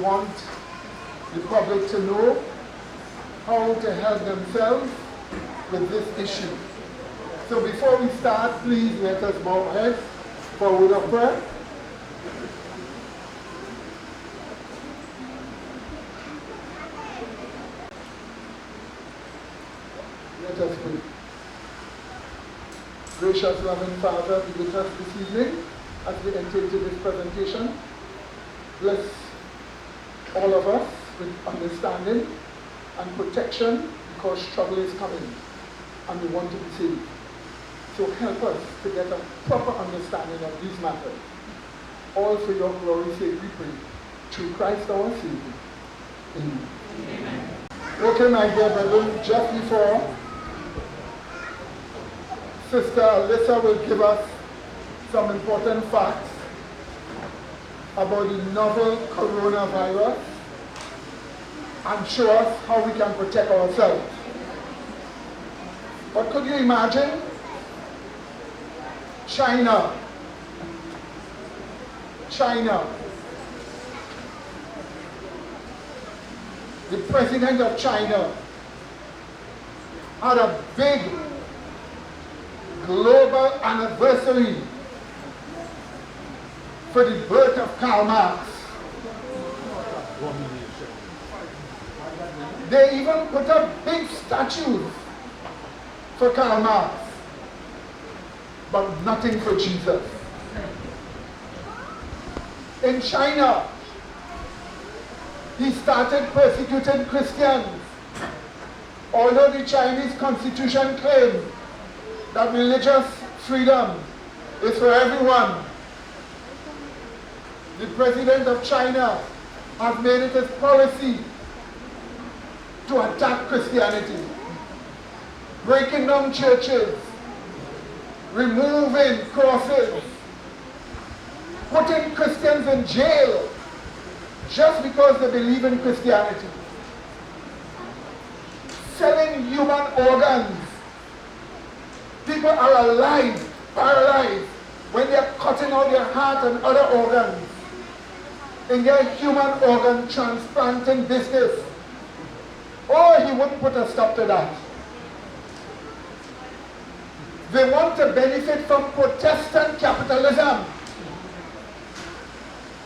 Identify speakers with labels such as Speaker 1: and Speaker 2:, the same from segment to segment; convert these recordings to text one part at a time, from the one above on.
Speaker 1: want the public to know how to help themselves with this issue. So before we start, please let us bow our heads for a word of prayer. Let us pray. Gracious, loving Father, be with us this evening as we enter into this presentation. Bless all of us with understanding and protection, because trouble is coming and we want to be saved. So help us to get a proper understanding of these matters. All for your glory's sake we pray. Through Christ our Savior. Amen. Amen. Okay, my dear brethren, just before Sister Alyssa will give us some important facts about the novel coronavirus and show us how we can protect ourselves. But could you imagine China, the president of China had a big global anniversary for the birth of Karl Marx. They even put up big statues for Karl Marx, but nothing for Jesus. In China, he started persecuting Christians, although the Chinese constitution claimed that religious freedom is for everyone. The president of China has made it his policy to attack Christianity, breaking down churches, removing crosses, putting Christians in jail just because they believe in Christianity, selling human organs. People are alive, paralyzed, when they are cutting out their heart and other organs in their human organ transplanting business. Oh, he wouldn't put a stop to that. They want to benefit from Protestant capitalism,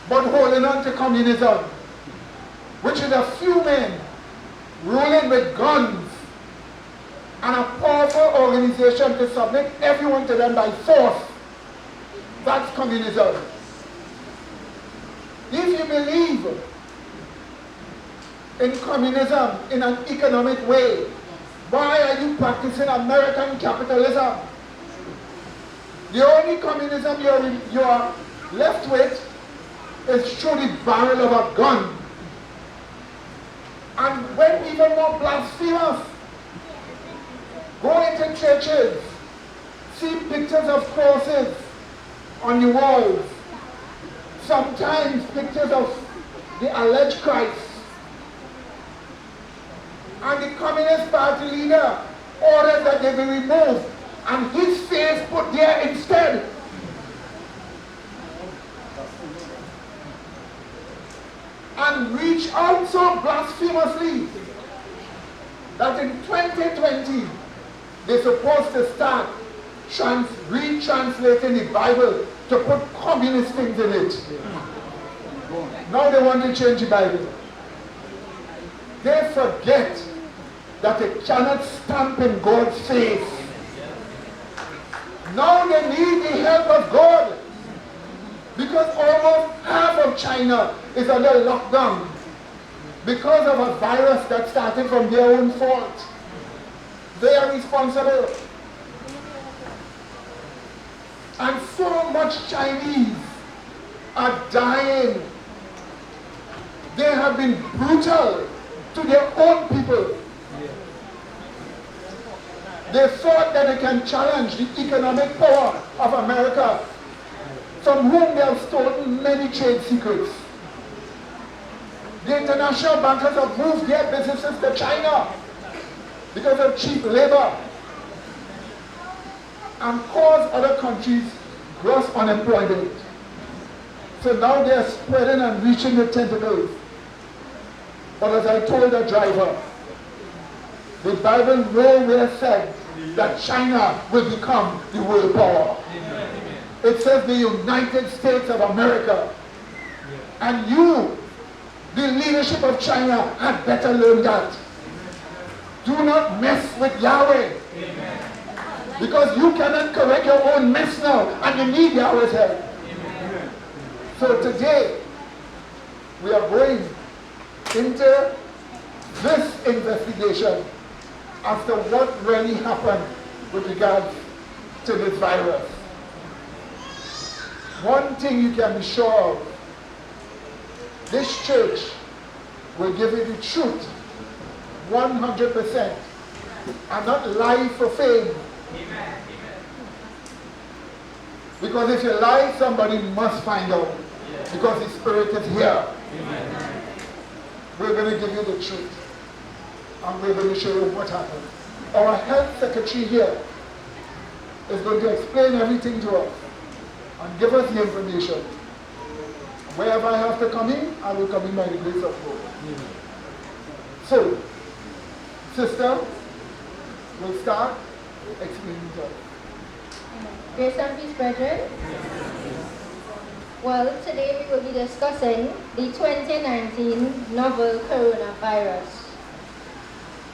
Speaker 1: but holding on to communism, which is a few men ruling with guns and a powerful organization to submit everyone to them by force. That's communism. If you believe in communism in an economic way, why are you practicing American capitalism? The only communism you are left with is through the barrel of a gun. And when even more blasphemous, go into churches, see pictures of crosses on the walls, sometimes pictures of the alleged Christ. And the Communist Party leader ordered that they be removed and his face put there instead. And reach out so blasphemously that in 2020 they're supposed to start retranslating the Bible to put communist things in it. Now they want to change the Bible. They forget that they cannot stamp in God's face. Now they need the help of God, because almost half of China is under lockdown because of a virus that started from their own fault. They are responsible. And so much Chinese are dying. They have been brutal to their own people. They thought that they can challenge the economic power of America, from whom they have stolen many trade secrets. The international bankers have moved their businesses to China because of cheap labor and caused other countries gross unemployment. So now they are spreading and reaching the tentacles But as I told the driver, the Bible nowhere said that China will become the world power. It says the United States of America. And you, the leadership of China, had better learn that. Do not mess with Yahweh. Because you cannot correct your own mess now, and you need Yahweh's help. So today, we are going into this investigation as to what really happened with regards to this virus. One thing you can be sure of, this church will give you the truth 100% and not lie for fame. Because if you lie, somebody must find out. Because the Spirit is here. We're going to give you the truth. And we're going to show you what happened. Our health secretary here is going to explain everything to us and give us the information. Wherever I have to come in, I will come in by the grace of God. So, sister, we'll start explaining to us.
Speaker 2: Grace and peace, brethren. Well, today we will be discussing the 2019 novel coronavirus.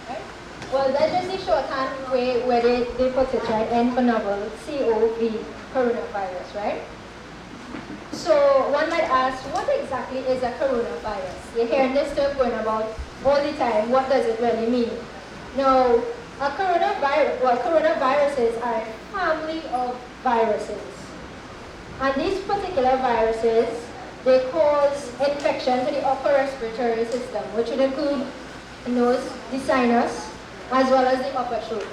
Speaker 2: Right? Well, that's just the shorthand way where they put it, right? N for novel, C-O-V, coronavirus, right? So one might ask, what exactly is a coronavirus? You're hearing this term going about all the time. What does it really mean? Now, coronaviruses are a family of viruses. And these particular viruses, they cause infection to the upper respiratory system, which would include the nose, the sinus, as well as the upper throat.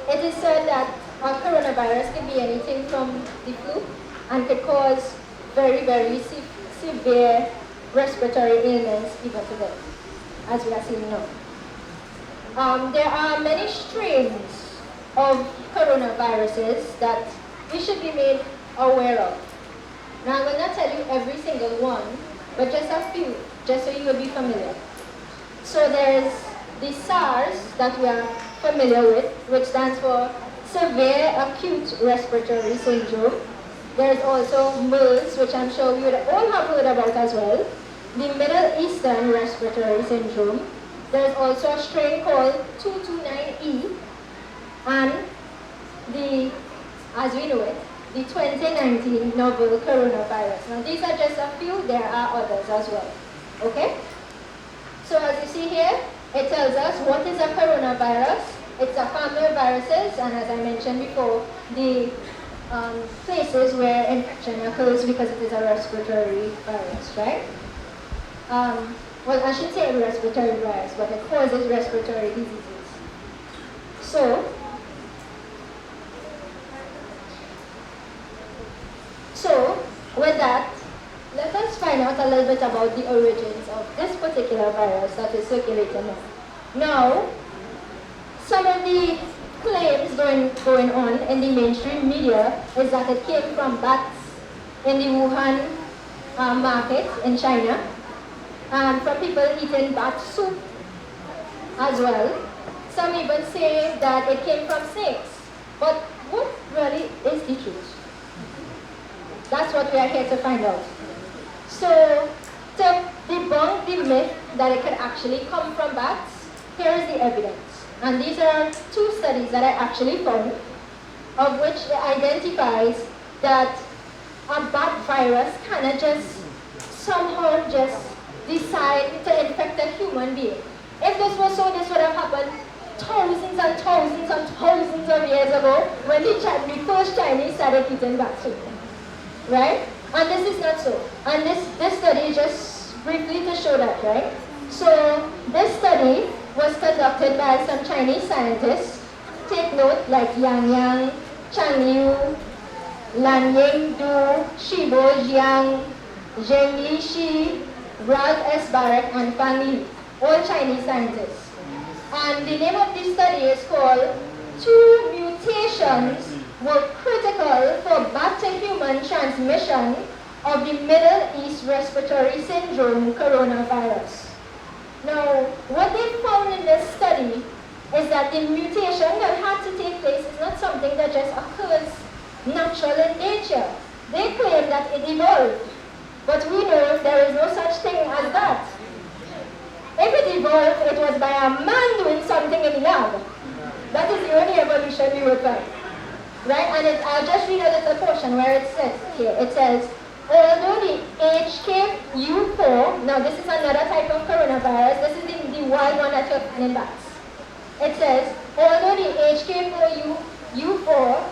Speaker 2: It is said that a coronavirus can be anything from the flu and could cause very, very severe respiratory ailments even to death, as we are seeing now. There are many strains of coronaviruses that we should be made aware of. Now, I will not tell you every single one, but just a few, just so you will be familiar. So there's the SARS that we are familiar with, which stands for Severe Acute Respiratory Syndrome. There's also MERS, which I'm sure you would all have heard about as well. The Middle Eastern Respiratory Syndrome. There's also a strain called 229E, and as we know it, the 2019 novel coronavirus. Now these are just a few, there are others as well. Okay? So as you see here, it tells us what is a coronavirus. It's a family of viruses, and as I mentioned before, the places where infection occurs because it is a respiratory virus, right? Well, I should say respiratory virus, but it causes respiratory diseases. So with that, let us find out a little bit about the origins of this particular virus that is circulating now. Now, some of the claims going on in the mainstream media is that it came from bats in the Wuhan market in China, and from people eating bat soup as well. Some even say that it came from snakes. But what really is the truth? That's what we are here to find out. So, to debunk the myth that it could actually come from bats, here is the evidence. And these are two studies that I actually found, of which it identifies that a bat virus cannot just somehow just decide to infect a human being. If this was so, this would have happened thousands and thousands and thousands of years ago when the first Chinese started eating bat soup. Right? And this is not so. And this study is just briefly to show that, right? So this study was conducted by some Chinese scientists. Take note, like Yang Yang, Chang Liu, Lan Yingdu, Shibo Jiang, Zheng Lishi, Ralph S. Barrett, and Fang Li, all Chinese scientists. And the name of this study is called Two Mutations Were Critical for Bat-to-Human Transmission of the Middle East Respiratory Syndrome Coronavirus. Now, what they found in this study is that the mutation that had to take place is not something that just occurs natural in nature. They claim that it evolved, but we know there is no such thing as that. If it evolved, it was by a man doing something in the lab. That is the only evolution we would find. Right? And I'll just read a little portion where it says here. It says, although the HKU4, now this is another type of coronavirus, this is the wild one that you're finding bats. It says, although the HK4U4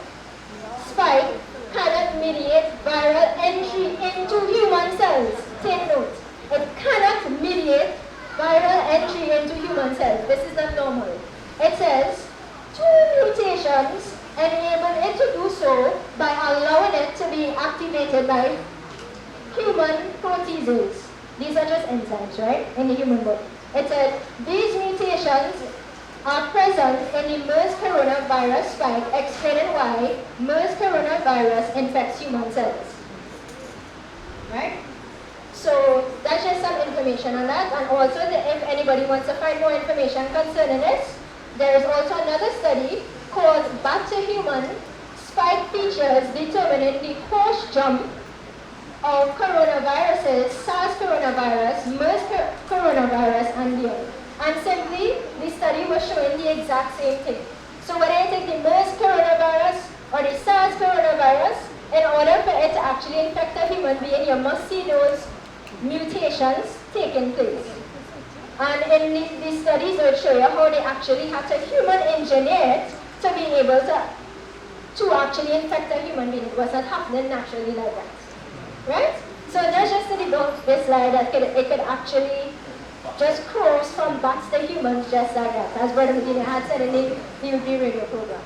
Speaker 2: spike cannot mediate viral entry into human cells. Take note. It cannot mediate viral entry into human cells. This is not normal. It says, two mutations enable it to do so by allowing it to be activated by human proteases. These are just enzymes, right, in the human body. It says, these mutations are present in the MERS coronavirus spike, explaining why MERS coronavirus infects human cells. Right? So that's just some information on that. And also, if anybody wants to find more information concerning this, there is also another study called Bat to Human Spike Features Determining the Course Jump of Coronaviruses, SARS coronavirus, MERS coronavirus, and beyond. And simply, the study was showing the exact same thing. So whether you take the MERS coronavirus or the SARS coronavirus, in order for it to actually infect a human being, you must see those mutations taking place. And in these studies, it will show you how they actually had to human engineer it to be able to actually infect a human being. It was not happening naturally like that. Right? So that's just to debunk this lie that it could actually just cross from bats to humans just like that, as Brother Medina had said in the UP radio program.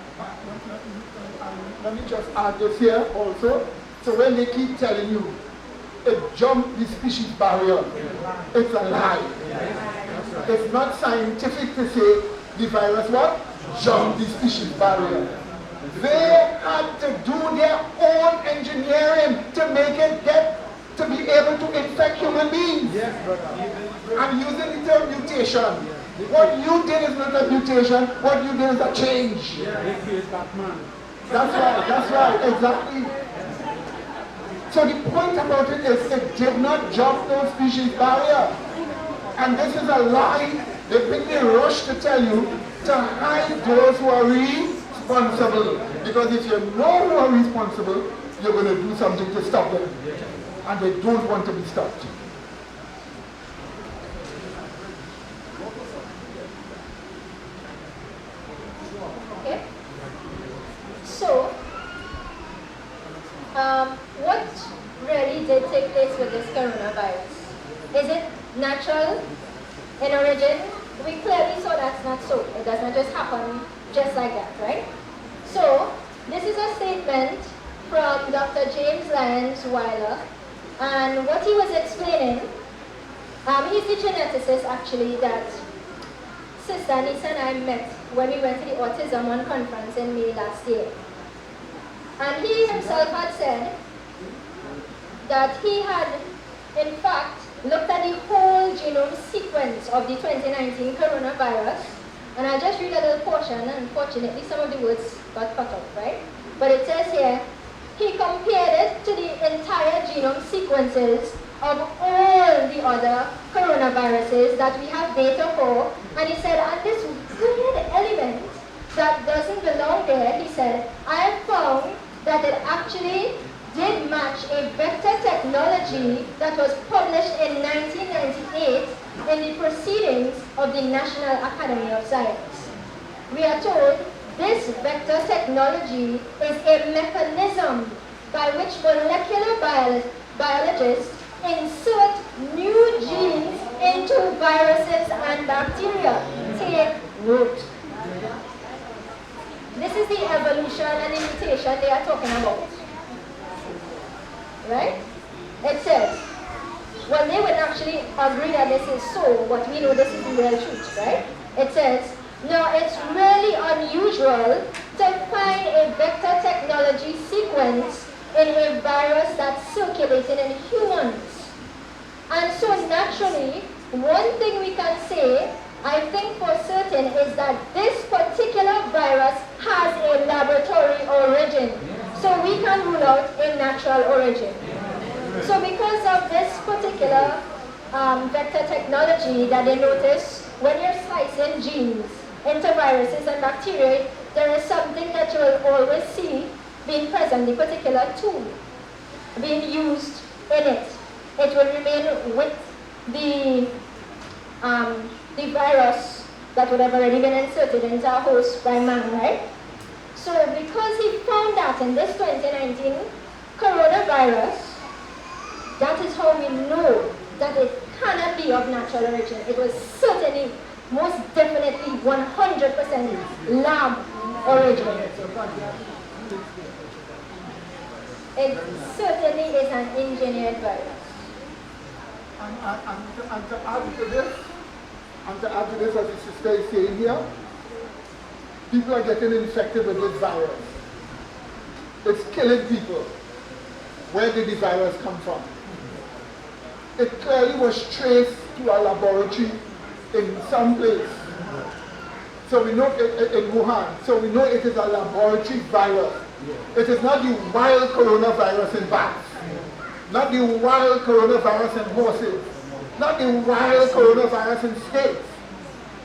Speaker 1: Let me just add this here also. So when they keep telling you, it jumped the species barrier, it's a lie. It's not scientific to say the virus what? Jumped the species barrier. They had to do their own engineering to make it to be able to infect human beings.
Speaker 3: Yes, brother.
Speaker 1: I'm using the term mutation. What you did is not a mutation, what you did is a change. That's right, exactly. So the point about it is it did not jump no species barrier. And this is a lie. They quickly rush to tell you to hide those who are responsible. Because if you know who are responsible, you're going to do something to stop them. And they don't want to be stopped.
Speaker 2: Okay? So, what really did take place with this coronavirus? Is it natural in origin? We clearly saw that's not so. It does not just happen just like that, right? So, this is a statement from Dr. James Lyons Weiler, and what he was explaining, he's the geneticist actually that Sister Anissa and I met when we went to the Autism One conference in May last year. And he himself had said that he had, in fact, looked at the whole genome sequence of the 2019 coronavirus. And I'll just read a little portion, and unfortunately some of the words got cut off, right? But it says here, he compared it to the entire genome sequences of all the other coronaviruses that we have data for. And he said, and this weird element that doesn't belong there, he said, I have found that it actually did match a vector technology that was published in 1998 in the Proceedings of the National Academy of Science. We are told this vector technology is a mechanism by which molecular biologists insert new genes into viruses and bacteria. Take root. This is the evolution and the mutation they are talking about. Right? It says, well, they would actually agree that this is so, but we know this is the real truth, right? It says, now it's really unusual to find a vector technology sequence in a virus that's circulating in humans. And so naturally, one thing we can say, I think for certain, is that this particular virus has a laboratory origin. So we can rule out a natural origin. So because of this particular vector technology that they notice, when you're slicing genes into viruses and bacteria, there is something that you will always see being present, the particular tool being used in it. It will remain with the virus that would have already been inserted into a host by man, right? So because he found that in this 2019 coronavirus, that is how we know that it cannot be of natural origin. It was certainly, most definitely, 100% lab origin. It certainly is an engineered virus.
Speaker 1: And to add to this, as the sister is saying here, people are getting infected with this virus. It's killing people. Where did the virus come from? It clearly was traced to a laboratory in some place. So we know in Wuhan. So we know it is a laboratory virus. It is not the wild coronavirus in bats. Not the wild coronavirus in horses. Not the wild coronavirus in snakes.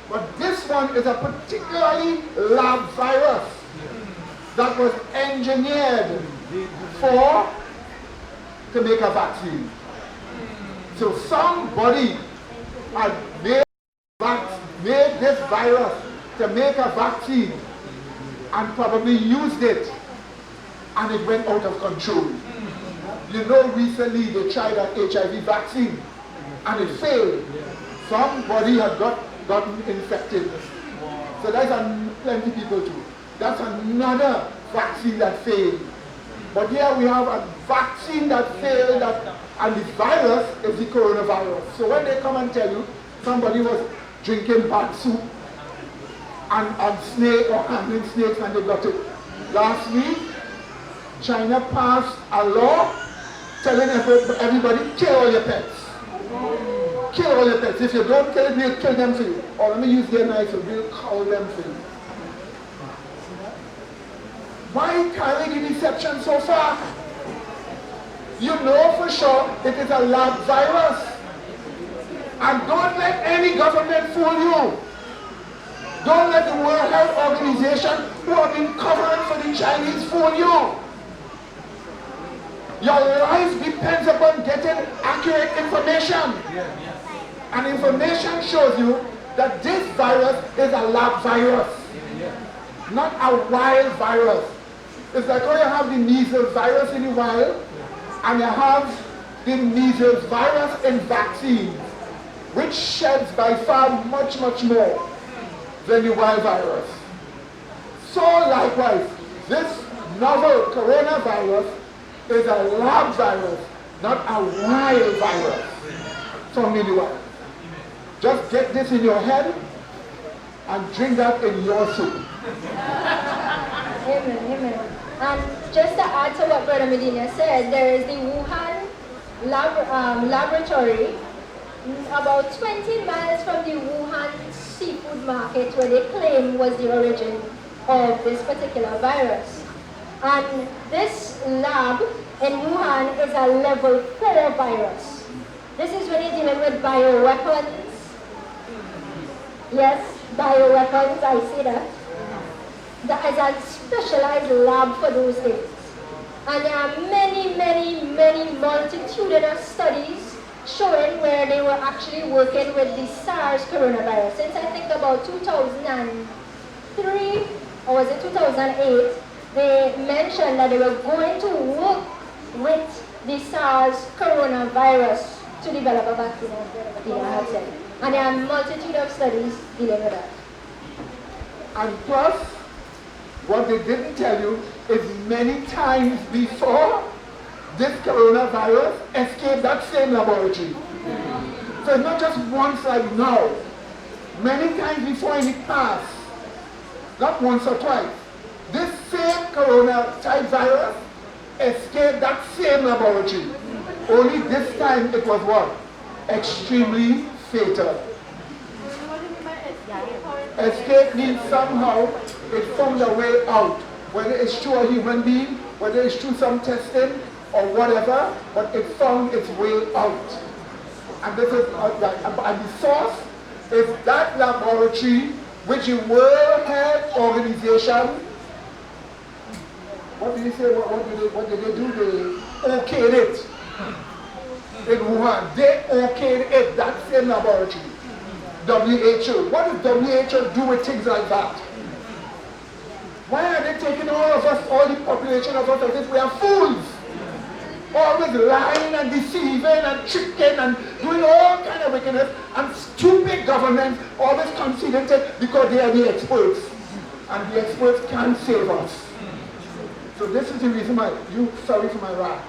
Speaker 1: But this one is a particularly lab virus that was engineered to make a vaccine. So somebody had made this virus to make a vaccine and probably used it, and it went out of control. You know, recently they tried an HIV vaccine and it failed. Somebody had gotten infected. So that's plenty people too. That's another vaccine that failed. But here we have a vaccine that failed, and the virus is the coronavirus. So when they come and tell you somebody was drinking bat soup and snake or handling snakes and they got it. Last week, China passed a law telling everybody, kill all your pets. Kill all your pets. If you don't kill it, we'll kill them for you. Or let me use their knife, we'll cull them for you. Why carry the deception so far? You know for sure it is a lab virus. And don't let any government fool you. Don't let the World Health Organization, who have been covering for the Chinese, fool you. Your life depends upon getting accurate information. And information shows you that this virus is a lab virus, not a wild virus. It's like how you have the measles virus in the wild, and you have the measles virus in vaccines, which sheds by far much more than the wild virus. So likewise, this novel coronavirus is a lab virus, not a wild virus from the wild. Just get this in your head and drink that in your soup.
Speaker 2: Amen, amen. And just to add to what Brother Medina said, there is the Wuhan laboratory about 20 miles from the Wuhan seafood market, where they claim was the origin of this particular virus. And this lab in Wuhan is a level 4 virus. This is when you're dealing with bioweapons. Yes, bioweapons, I see that. That is a specialized lab for those things. And there are many multitudinous studies showing where they were actually working with the SARS coronavirus. Since I think about 2003, or was it 2008, they mentioned that they were going to work with the SARS coronavirus to develop a vaccine, as Medina had said. And there are a multitude of studies dealing with that.
Speaker 1: And plus, what they didn't tell you is many times before this coronavirus escaped that same laboratory. So it's not just once like now. Many times before in the past, not once or twice, this same corona type virus escaped that same laboratory. Only this time it was what? Extremely fatal. Escape means somehow it found a way out, whether it's through a human being, whether it's through some testing or whatever, but it found its way out. And this is and the source is that laboratory which the World Health Organization, what did you say? What did they do? They okayed it in Wuhan. They okayed it, that same laboratory. WHO. What does WHO do with things like that? Why are they taking all of us, all the population of us, as if we are fools? Always lying and deceiving and tricking and doing all kind of wickedness, and stupid governments always conceding because they are the experts. And the experts can't save us. So this is the reason why sorry for my rant.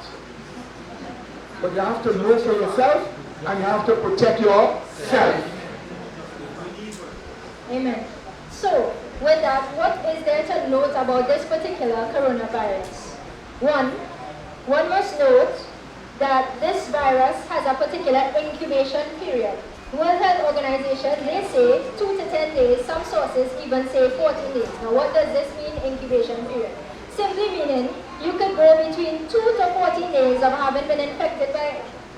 Speaker 1: But you have to know for yourself and you have to protect yourself.
Speaker 2: Amen. So, with that, what is there to note about this particular coronavirus? One must note that this virus has a particular incubation period. World Health Organization, they say 2 to 10 days, some sources even say 14 days. Now what does this mean, incubation period? Simply meaning you could go between 2 to 14 days of having been infected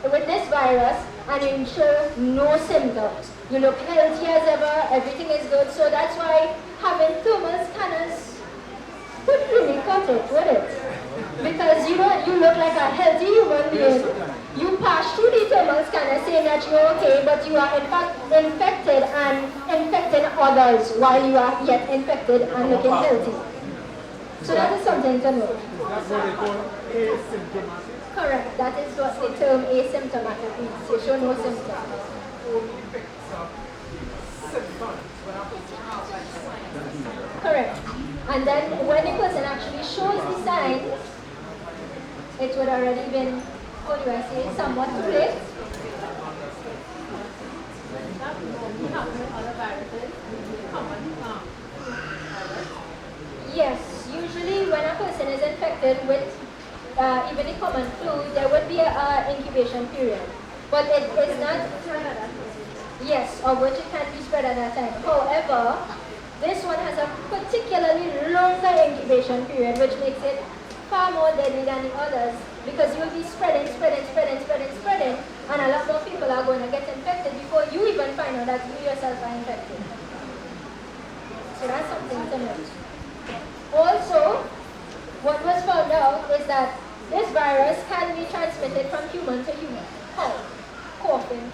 Speaker 2: with this virus and you show no symptoms. You look healthy as ever, everything is good, so that's why having thermal scanners would really cut it, would it? Because you look like a healthy human being. You pass through the thermal scanner saying that you're okay, but you are in fact infected and infecting others while you are yet infected and looking healthy. So that is something to note.
Speaker 3: That's what they call asymptomatic.
Speaker 2: Correct. That is what the term asymptomatic means. You show no symptoms. Correct. And then when the person actually shows the sign, it would already been, what do I say, somewhat too late. Yes, usually when a person is infected with even the common flu, there would be an incubation period. But it is not, yes, of which it can be spread at that time. However, this one has a particularly longer incubation period, which makes it far more deadly than the others, because you'll be spreading, and a lot more people are going to get infected before you even find out that you yourself are infected. So that's something to note. Also, what was found out is that this virus can be transmitted from human to human. How? Coughing,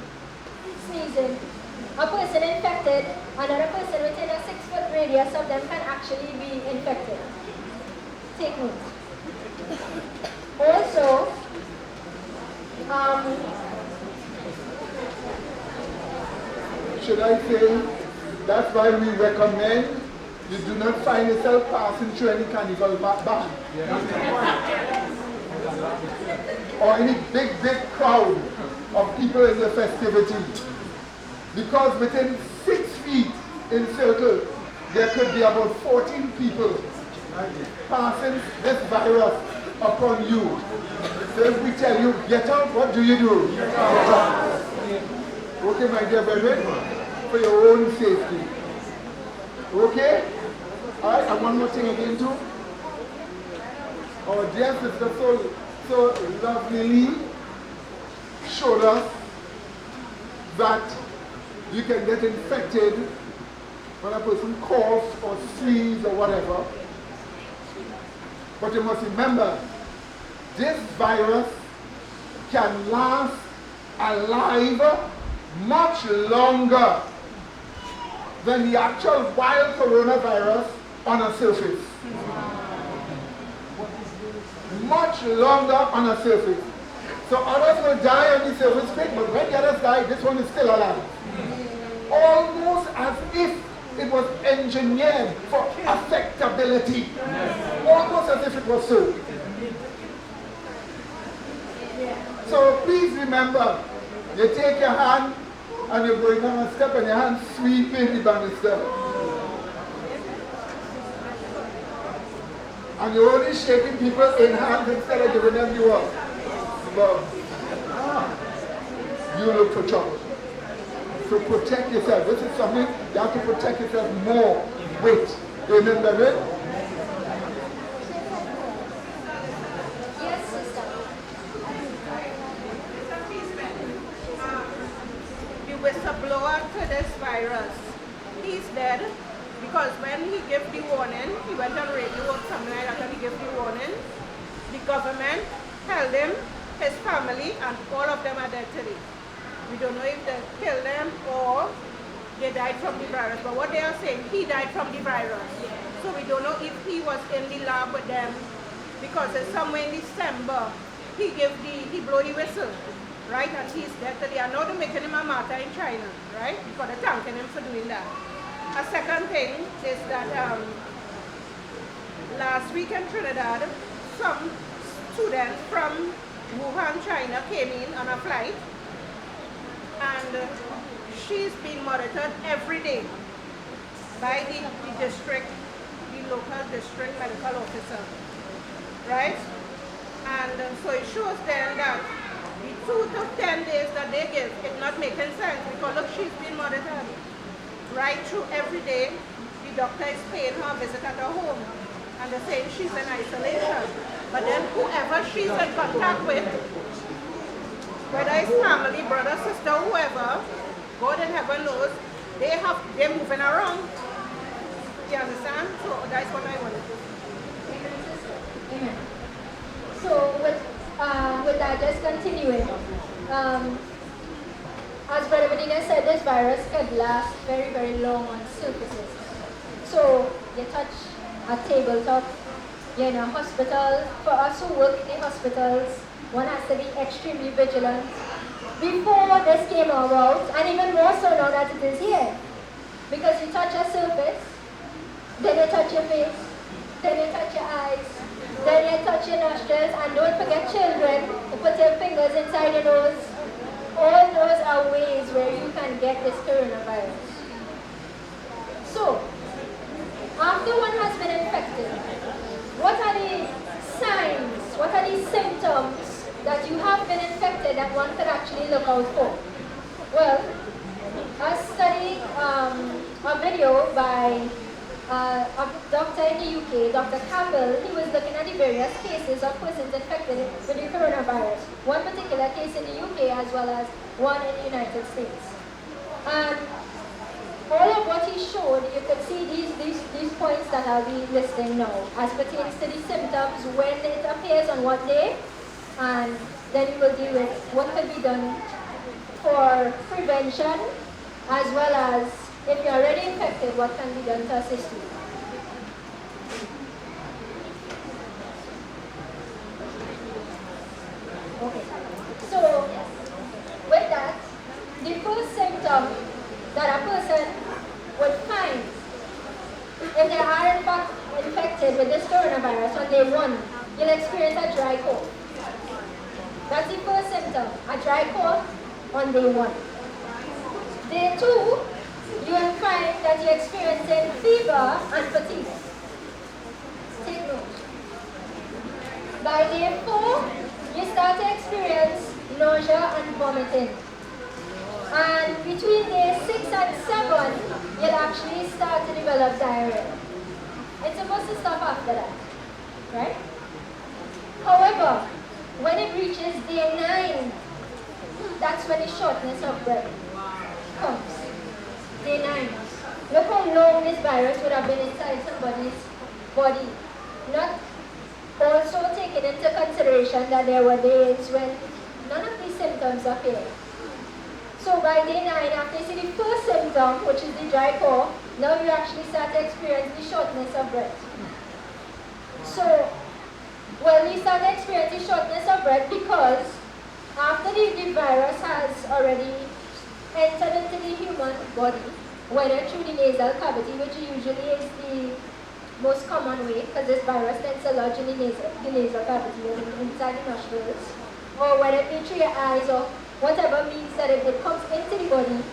Speaker 2: sneezing. A person infected, another person within a 6-foot radius of them can actually be infected. Take note. Also,
Speaker 1: should I say, that's why we recommend you do not find yourself passing through any carnival band. Or any big crowd of people in the festivity. Because within 6 feet in circle, there could be about 14 people passing this virus upon you. So if we tell you, get out, what do? Get out. Okay, my dear brethren, for your own safety. Okay? Alright, and one more thing again too. Our dear sister so lovingly showed us that you can get infected when a person coughs or sneezes or whatever. But you must remember, this virus can last alive much longer than the actual wild coronavirus on a surface. Much longer on a surface. So others will die on the surface quick, but when the others die, this one is still alive. Almost as if it was engineered for affectability. Almost as if it was so. So please remember, you take your hand and you're going down a step and your hand sweeping the banister. And you're only shaking people in hands instead of giving them the work. But you look for trouble. So protect yourself. This is something you have to protect yourself more with. Amen, baby?
Speaker 2: Yes, sister.
Speaker 4: The whistleblower to this virus, he's dead because when he gave the warning, he went on radio or something like that and he gave the warning, the government held him, his family, and all of them are dead today. We don't know if they killed them or they died from the virus, but what they are saying, he died from the virus. So we don't know if he was in the lab with them because somewhere in December, he blew the whistle, right? And he's dead today. I know they're making him a martyr in China, right? Because they're thanking him for doing that. A second thing is that last week in Trinidad, some students from Wuhan, China came in on a flight, and she's being monitored every day by the local district medical officer, right? And so it shows then that the 2 to 10 days that they give is not making sense because look, she's being monitored right through every day. The doctor is paying her a visit at her home and they're saying she's in isolation. But then whoever she's in contact with, whether it's family, brother, sister, whoever, God in heaven knows, they're moving around. You understand? So that's what I wanted to say.
Speaker 2: Amen. So with that, just continuing. As Brother Medina said, this virus could last very, very long on surfaces. So you touch a tabletop, you're in a hospital. For us who work in the hospitals, one has to be extremely vigilant. Before this came about, and even more so now that it is here, because you touch a surface, then you touch your face, then you touch your eyes, then you touch your nostrils, and don't forget children, you put your fingers inside your nose. All those are ways where you can get this coronavirus. So, after one has been infected, what are the signs, what are the symptoms that you have been infected that one could actually look out for? Well, I studied a video by a doctor in the UK, Dr. Campbell. He was looking at the various cases of persons infected with the coronavirus. One particular case in the UK as well as one in the United States. And all of what he showed, you could see these points that I'll be listing now as pertains to the symptoms, when it appears on what day, and then we will deal with what could be done for prevention as well as if you're already infected, what can be done to assist you? Okay. So, with that, the first symptom that a person would find if they are in fact infected with this coronavirus on day 1, you'll experience a dry cough. That's the first symptom, a dry cough on day 1. Day 2, you will find that you're experiencing fever and fatigue. Take note. By day 4, you start to experience nausea and vomiting. And between day 6 and 7, you'll actually start to develop diarrhea. It's supposed to stop after that, right? However, when it reaches day 9, that's when the shortness of breath comes. Day 9. Look how long this virus would have been inside somebody's body. Not also taking into consideration that there were days when none of these symptoms appeared. So by day 9, after you see the first symptom, which is the dry cough, now you actually start to experience the shortness of breath. So, well, you start to experience the shortness of breath because after the virus has already entered into the human body, whether through the nasal cavity, which usually is the most common way, because this virus tends to lodge in the nasal cavity, inside the nostrils, or whether it be through your eyes or whatever means that it comes into the body.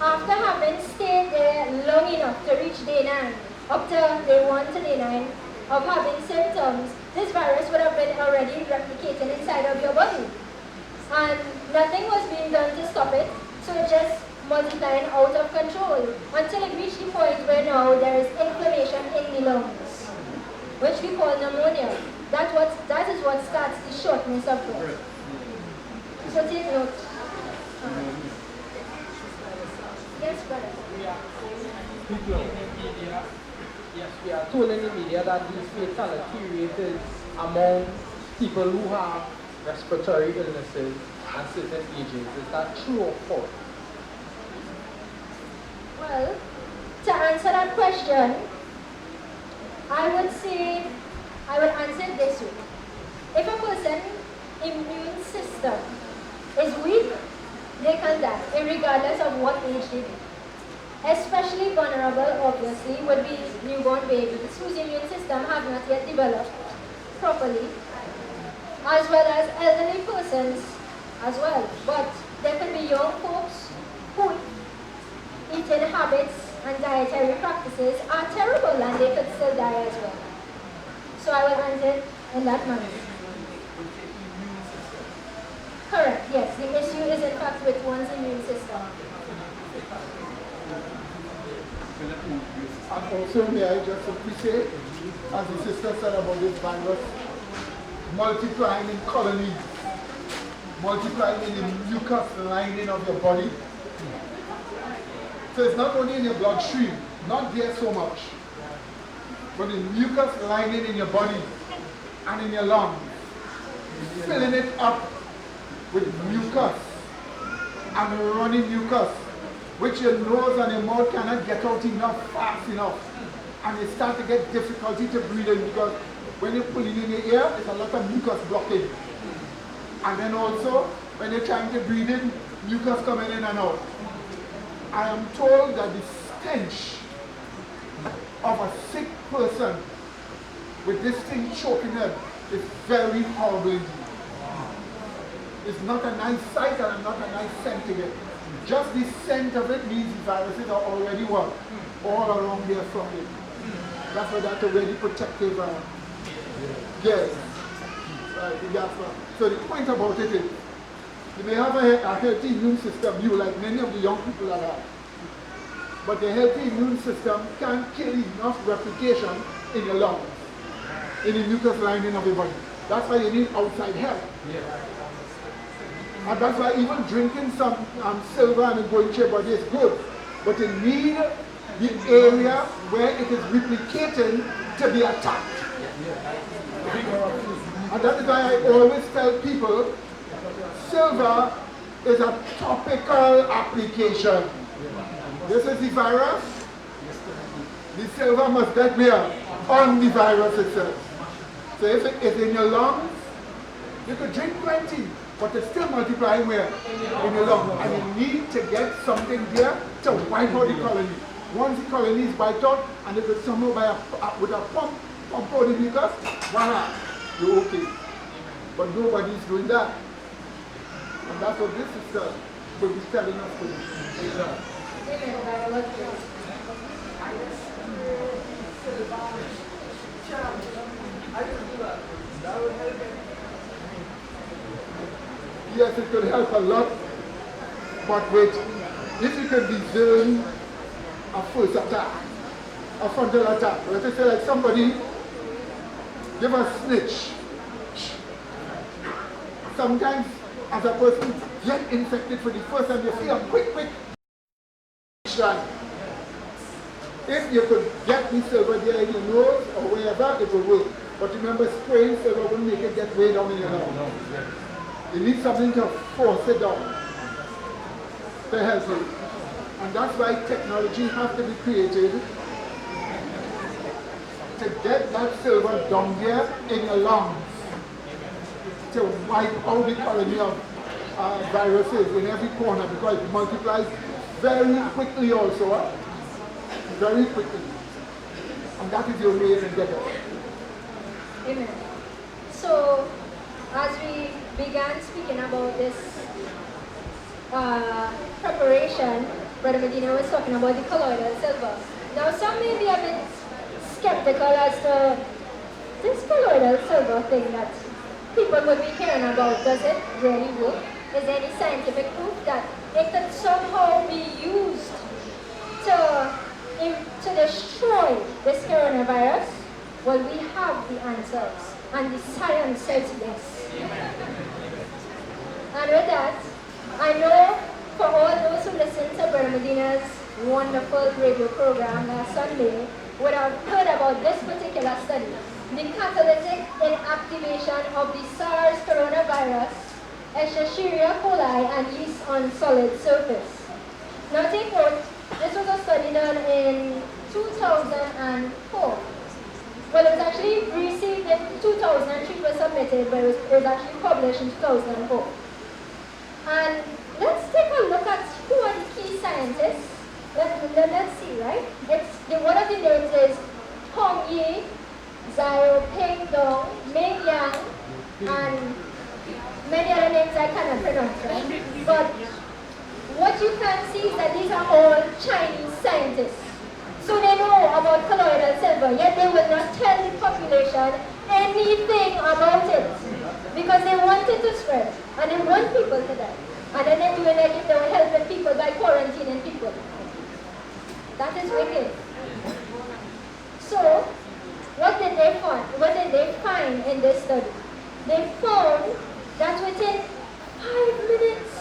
Speaker 2: After having stayed there long enough to reach day 9, up to day 1 to day 9 of having symptoms, this virus would have been already replicating inside of your body. And nothing was being done to stop it, so it just multiplying out of control until it reached the point where now there is inflammation in the lungs, which we call pneumonia. That is what starts the shortness of breath. So take note. Yes, brother.
Speaker 5: Yes, we are told in the media that the fatality rate is among people who have respiratory illnesses and certain ages. Is that true or false?
Speaker 2: Well, to answer that question, I would answer it this way. If a person's immune system is weak, they can die, regardless of what age they be. Especially vulnerable, obviously, would be newborn babies whose immune system have not yet developed properly, as well as elderly persons as well. But there can be young folks who eating habits and dietary practices are terrible and they could still die as well. So I will answer it in that manner. Correct, yes. The issue is in fact with one's immune system.
Speaker 1: And also, may I just simply say, as the sister said about this virus, multiplying in colonies, multiplying in the mucus lining of your body. So it's not only in your bloodstream, not there so much, but the mucus lining in your body and in your lungs, filling it up with mucus and running mucus, which your nose and your mouth cannot get out enough, fast enough. And you start to get difficulty to breathe in because when you're pulling in your ear, there's a lot of mucus blocking. And then also, when you're trying to breathe in, mucus coming in and out. I am told that the stench of a sick person with this thing choking them is very horrible indeed. It's not a nice sight and not a nice scent to get. Just the scent of it means the viruses are already what? All around there from it. That's why that's already protective gas. So the point about it is, you may have a healthy immune system, you like many of the young people that have. But the healthy immune system can't kill enough replication in your lungs, in the mucus lining of your body. That's why you need outside help. And that's why even drinking some silver and going to your body is good. But you need the area where it is replicating to be attacked. And that is why I always tell people, silver is a topical application. This is the virus. The silver must get there on the virus itself. So if it is in your lungs, you could drink plenty, but it's still multiplying where? In your lungs. And you need to get something there to wipe out the colony. Once the colony is wiped out, and if it's somehow with a pump out the mucus, voila, you're okay. But nobody's doing that. And that's what this sister will be telling us to do. Yes, it could help a lot, but wait, if you can discern a first attack, a frontal attack, let's say like somebody give a snitch. Sometimes as a person get infected for the first time, you feel a quick shine. If you could get the silver there in your nose or wherever, it will work. But remember, spraying silver will make it get way down in your nose. You need something to force it down to help you. And that's why technology has to be created to get that silver down there in your lungs, to wipe out the colony of viruses in every corner, because it multiplies very quickly also, very quickly. And that is your way to get it.
Speaker 2: Amen. So, as we began speaking about this preparation, Brother Medina was talking about the colloidal silver. Now, some may be a bit skeptical as to this colloidal silver thing that people would be hearing about. Does it really work? Is there any scientific proof that it could somehow be used to destroy this coronavirus, well, we have the answers, and the science says yes. And with that, I know for all those who listen to Bernardina's wonderful radio program last Sunday would have heard about this particular study, the catalytic inactivation of the SARS coronavirus, Escherichia coli, and yeast on solid surface. Now take note, this was a study done in 2004. Well, it was actually received in 2003, was submitted, but it was actually published in 2004. And let's take a look at who are the key scientists. Let's see, right? One of the names is Hong Yi, Xiaoping Dong, Ming Yang, and many other names I cannot pronounce, right? But what you can see is that these are all Chinese scientists. So they know about colloidal silver, yet they will not tell the population anything about it. Because they want it to spread, and they want people to die. And then they do it like if they were helping people by quarantining people. That is wicked. So, what did they find? What did they find in this study? They found that within 5 minutes,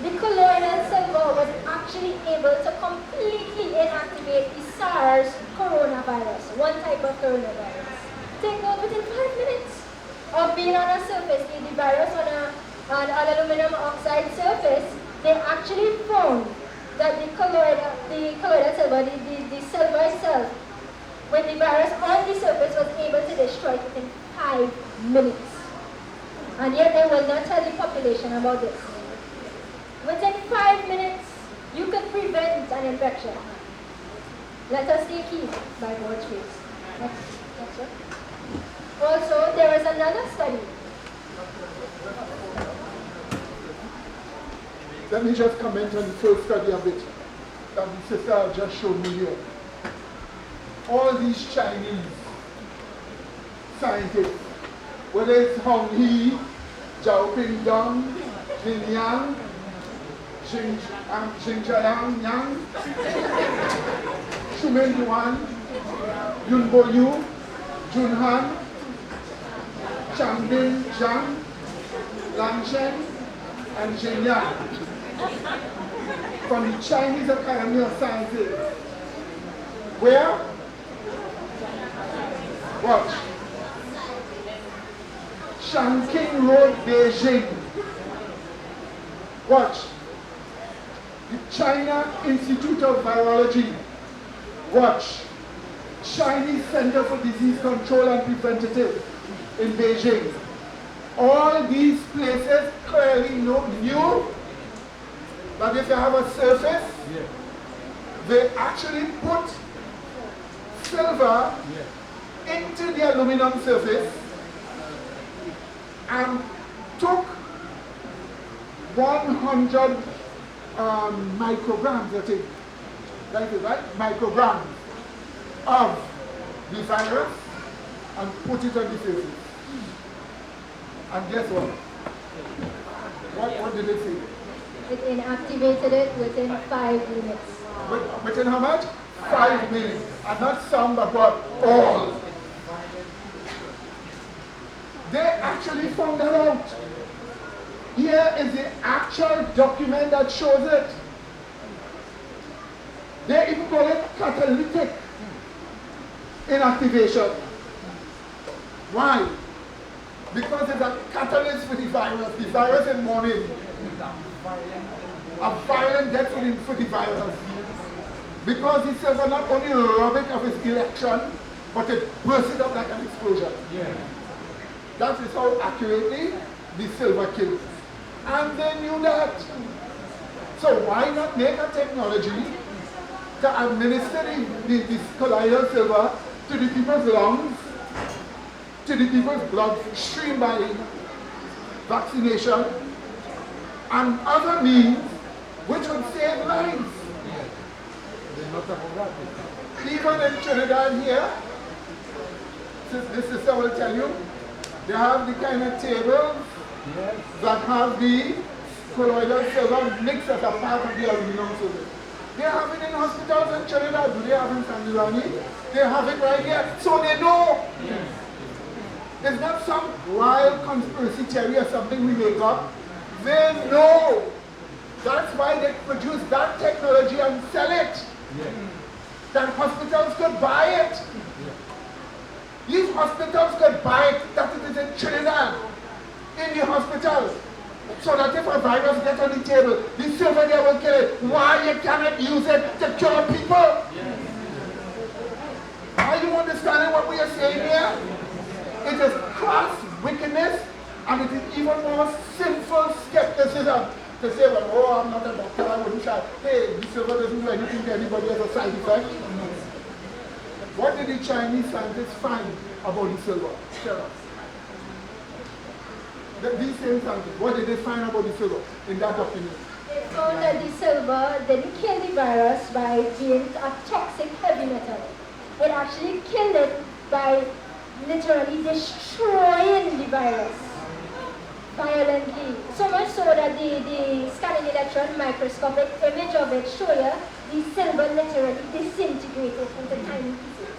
Speaker 2: the colloidal silver was actually able to completely inactivate the SARS coronavirus, one type of coronavirus. Take note, within 5 minutes of being on a surface, the virus on an aluminum oxide surface, they actually found that the colloidal silver, the silver itself, when the virus on the surface was able to destroy it within 5 minutes. And yet they will not tell the population about this. Within 5 minutes, you can prevent an infection. Let us take heed by God's grace. Next one. Also, there is another study.
Speaker 1: Let me just comment on the first study of it that the sister just showed me here. All these Chinese scientists, whether it's Hong Yi, Xiaoping Dong, Jin Yang, Xing Jiang Yang, Shumen Yuan, Yun Bo Yu, Jun Han, Chang Bin Zhang, Lan Chen, and Jin Yang. From the Chinese Academy of Sciences. Where? Watch. Shanking Road, Beijing. Watch. The China Institute of Virology. Watch. Chinese Center for Disease Control and Preventative in Beijing. All these places clearly knew that if you have a surface, they actually put silver into the aluminum surface and took 100 micrograms, I think, that is right, micrograms of the virus and put it on the surface. And guess what? What did it say?
Speaker 2: It inactivated it within 5 minutes.
Speaker 1: Within how much? 5 minutes. And not some, but what? All. They actually found that out. Here is the actual document that shows it. They even call it catalytic inactivation. Why? Because it's a catalyst for the virus. The virus in morning. A violent death for the virus. Because the silver not only robbed it of its electron, but it burst it up like an explosion. That is how accurately the silver kills. And they knew that. So why not make a technology to administer the colloidal silver to the people's lungs, to the people's bloodstream by vaccination, and other means which would save lives. Even in Trinidad here, this sister will tell you, they have the kind of tables that have the colloidal silver mixed as a part of the aluminum service. They have it in hospitals in Trinidad. Do they have it in Sanjivani? They have it right here. So they know. It's not some wild conspiracy theory or something we make up. They know. That's why they produce that technology and sell it. That hospitals could buy it. These hospitals could buy it, that it is in Trinidad, in the hospitals. So that if a virus gets on the table, the silver there will kill it. Why you cannot use it to cure people? Are you understanding what we are saying here? It is crass wickedness, and it is even more sinful skepticism to say, well, oh, I'm not a doctor, I wouldn't try. Hey, the silver doesn't do anything to anybody as a side effect. What did the Chinese scientists find about the silver? Tell us. These same scientists, what did they find about the silver, in that opinion?
Speaker 2: They found that the silver didn't kill the virus by being a toxic heavy metal. It actually killed it by literally destroying the virus violently. So much so that the scanning electron microscopic image of it show you the silver literally disintegrated into tiny pieces.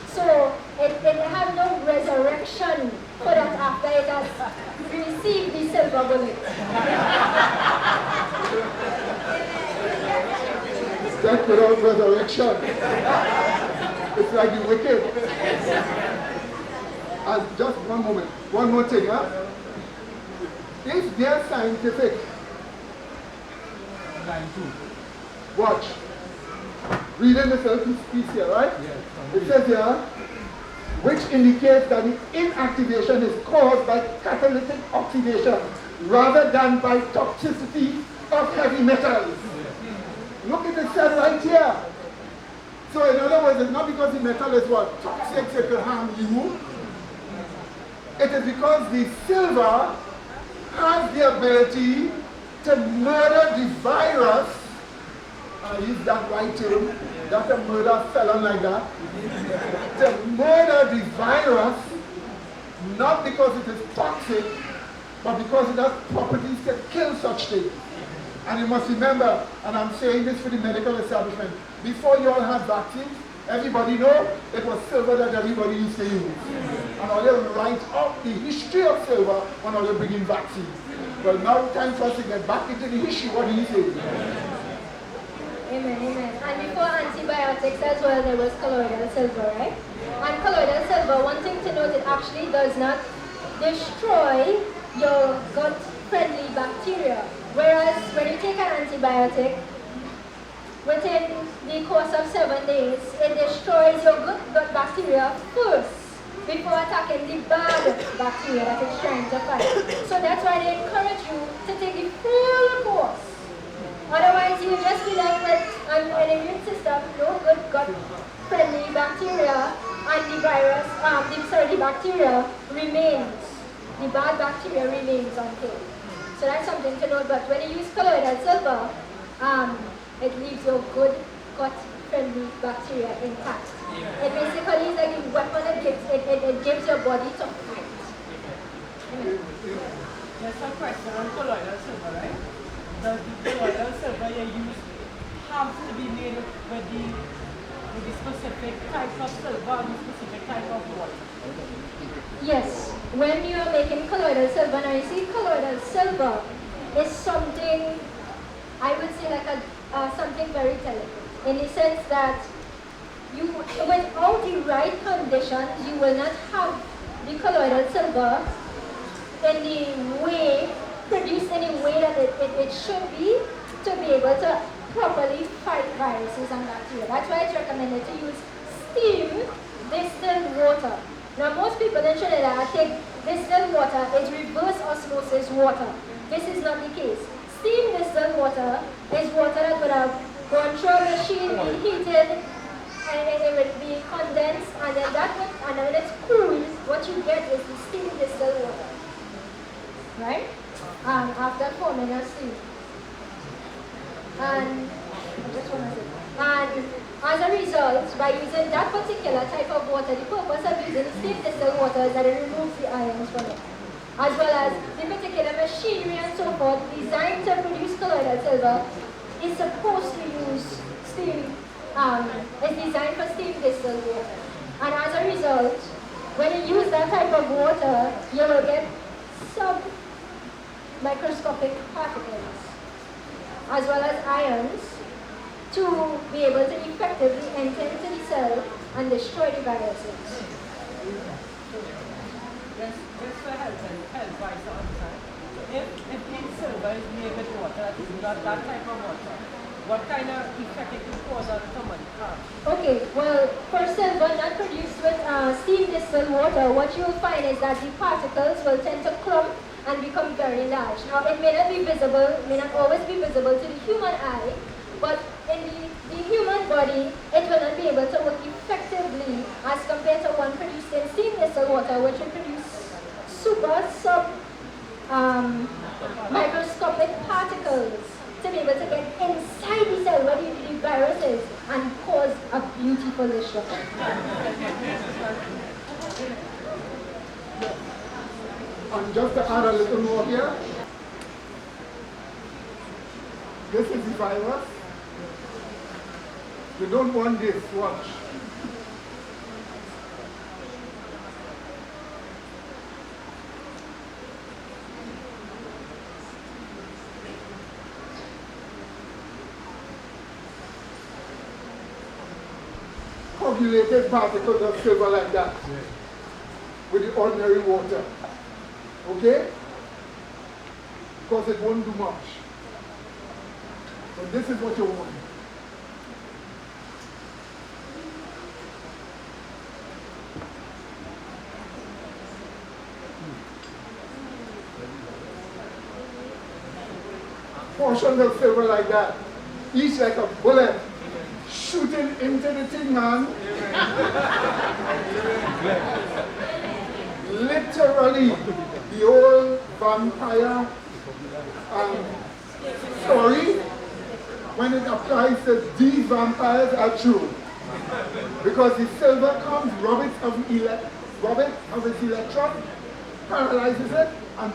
Speaker 2: So it had no resurrection for that after it has received the silver bullet.
Speaker 1: Death without resurrection. It's like the wicked. And just one moment, one more thing, huh? If they're scientific, watch. Reading this little piece here, right? It says here, which indicates that the inactivation is caused by catalytic oxidation rather than by toxicity of heavy metals. Look at the cell right here. So in other words, it's not because the metal is what? Toxic, so it can harm you. It is because the silver has the ability to murder the virus. I use that right term. That's a murder felon like that. To murder the virus, not because it is toxic, but because it has properties to kill such things. And you must remember, and I'm saying this for the medical establishment, before you all had vaccines, everybody know it was silver that everybody used to use. And all they write up the history of silver when all they bring in vaccines. Well, now time for us to get back into the history. What do you say?
Speaker 2: Amen, amen. And before antibiotics as well, there was colloidal silver, right? And colloidal silver, one thing to note, it actually does not destroy your gut-friendly bacteria. Whereas when you take an antibiotic, within the course of 7 days, it destroys your good gut bacteria first, before attacking the bad bacteria that it's trying to fight. So that's why they encourage you to take the full course. Otherwise, you just be left with an immune system, no good gut-friendly bacteria, and the virus, the bacteria remains. The bad bacteria remains unkilled. So that's something to note. But when you use colloidal silver, it leaves your good gut-friendly bacteria intact. It basically is like a weapon it gives your body to fight.
Speaker 3: There's a question on colloidal silver, right? Does the colloidal silver you use have to be made with the specific type of silver and the specific type of water?
Speaker 2: Yes. When you are making colloidal silver, now you see colloidal silver is something, I would say like something very delicate, in the sense that without the right conditions, you will not have the colloidal silver in the way, produced in the way that it should be to be able to properly fight viruses and bacteria. That's why it's recommended to use steam distilled water. Now most people in Trinidad take distilled water as reverse osmosis water. This is not the case. Steam distilled water is water that would have gone through a machine, be heated, and it will be condensed, and then when it's cooled, what you get is the steam distilled water. Right? After forming a steam. And as a result, by using that particular type of water, the purpose of using steam distilled water is that it removes the ions from it. as well as the particular machinery and so forth designed to produce colloidal silver is supposed to use steam, is designed for steam distilled water. And as a result, when you use that type of water, you will get sub-microscopic particles, as well as ions, to be able to effectively enter into the cell and destroy the viruses.
Speaker 3: Just for help wise to understand. If the silver is made with water, it's not that type of water, what kind of effect it will cause on somebody?
Speaker 2: Okay, well, for silver not produced with steam distilled water, what you will find is that the particles will tend to clump and become very large. Now, it may not be visible, may not always be visible to the human eye, but in the human body, it will not be able to work effectively as compared to one produced in steam distilled water, which will produce microscopic particles to be able to get inside the cell where the virus is and cause a beautiful destruction.
Speaker 1: And just to add a little more here, this is the virus. You don't want this, watch. Coagulated particles of silver like that with the ordinary water. Okay? Because it won't do much. But this is what you want. Portions of silver like that, each like a bullet, shooting into the thing, man. Literally, the old vampire story, when it applies to these vampires are true. Because the silver comes, rob it of its electron, paralyzes it, and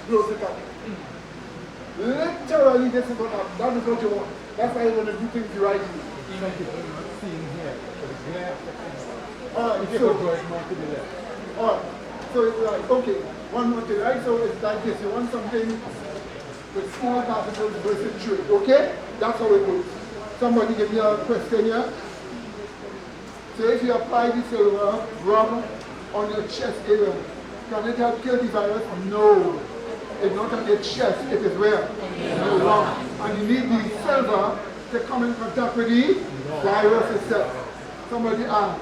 Speaker 1: blows it up. Literally, this is that is what you want. That's why you're going to do things the right way.
Speaker 6: Some people are not seeing here, but it's glare affecting.
Speaker 1: Alright,
Speaker 6: People draw it more to the left.
Speaker 1: alright. So it's like, okay, one more thing, right? So it's like this. You want something with small particles versus trade, okay? That's how it works. Somebody give me a question here. So if you apply the silver, rub on your chest area, can it help kill the virus? No. It's not on your chest, it is where? In the lung. And you need the silver to come in contact with the virus itself. Somebody asked,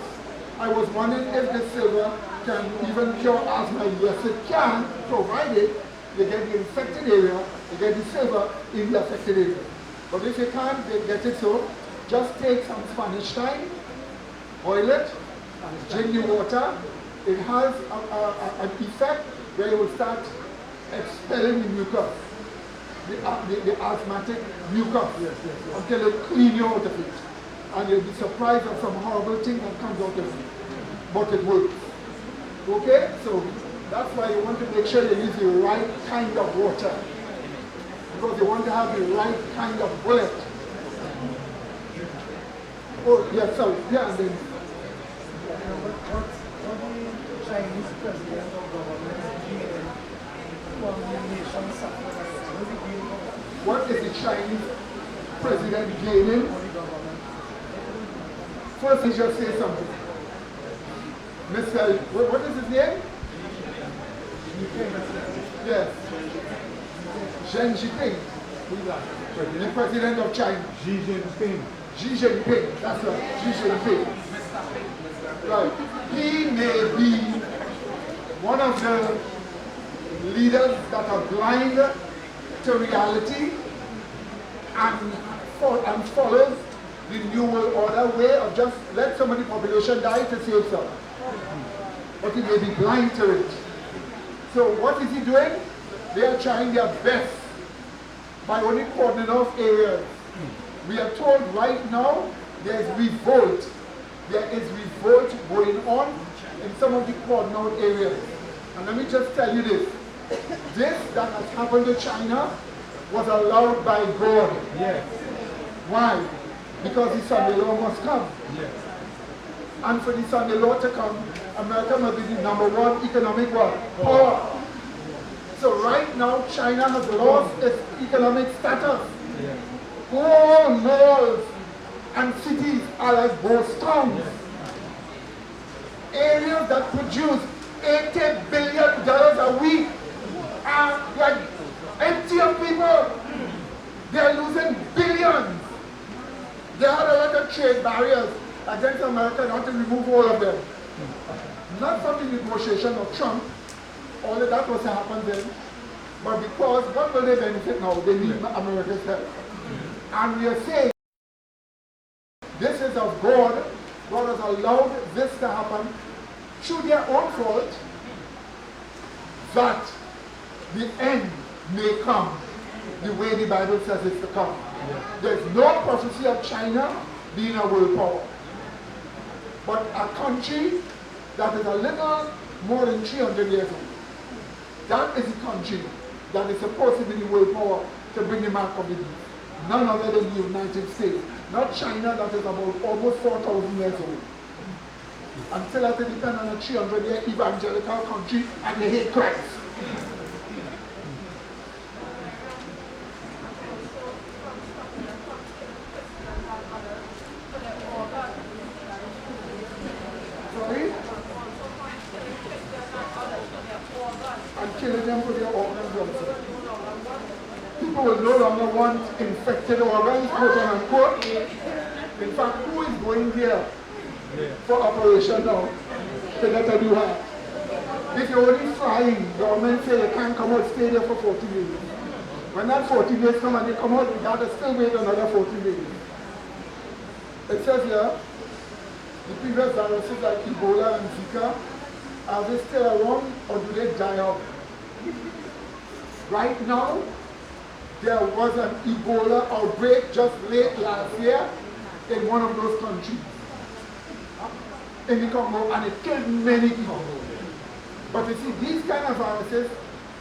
Speaker 1: I was wondering if the silver can even cure asthma. Yes, it can, provided you get the infected area, you get the silver in the affected area. But if you can't get it so, just take some Spanish thyme, boil it, drink the water. It has an effect where you will start expelling the mucus, the asthmatic mucus, until it clean you out of it. And you'll be surprised at some horrible thing that comes out of it. But it works. Okay? So that's why you want to make sure you use the right kind of water. Because you want to have the right kind of bullet. Oh, yes, sorry. Yeah, and then.
Speaker 6: Chinese president or government from the nation suffering.
Speaker 1: What is the Chinese president gaining? First, he just say something. Mr. What is his name? Yes. Xi Jinping. The president of China.
Speaker 6: Xi Jinping.
Speaker 1: Xi Jinping. That's right. Xi Jinping. Right. He may be one of the leaders that are blind to reality and follows the New World Order way of just let so many population die to save some. But he may be blind to it. So what is he doing? They are trying their best by only cordoning off areas. We are told right now there is revolt. There is revolt going on in some of the cordoned out areas. And let me just tell you this. this that has happened to China was allowed by God.
Speaker 6: Yes.
Speaker 1: Why? Because the Sunday law must come.
Speaker 6: Yes.
Speaker 1: And for the Sunday law to come, America must be the #1 economic what? Power. So right now, China has lost its economic status.
Speaker 6: Yes.
Speaker 1: All malls and cities are like ghost towns. Areas that produce $80 billion a week are like empty of people. They are losing billions. They had a lot of trade barriers against America and want to remove all of them. Not from the negotiation of Trump, all of that was to happen then, but because what will they benefit now? They need America's help. And we are saying this is of God. God has allowed this to happen through their own fault, that the end may come the way the Bible says it's to come. There's no prophecy of China being a world power. But a country that is a little more than 300 years old, that is the country that is supposed to be the world power to bring the mark of the beast. None other than the United States. Not China, that is about almost 4,000 years old. Until that they depend on a 300-year evangelical country and they hate Christ. Sorry? And killing them for their organs also. People will no longer want infected organs, quote unquote. In fact, who is going there for operation now to let her do her? If you're only flying, government say you can't come out, stay there for 40 days. When that 40 days come and you come out, you got to still wait another 40 days. It says here, the previous viruses like Ebola and Zika, are they still around or do they die out? Right now, there was an Ebola outbreak just late last year in one of those countries, in the Congo, and it killed many people. But you see, these kind of viruses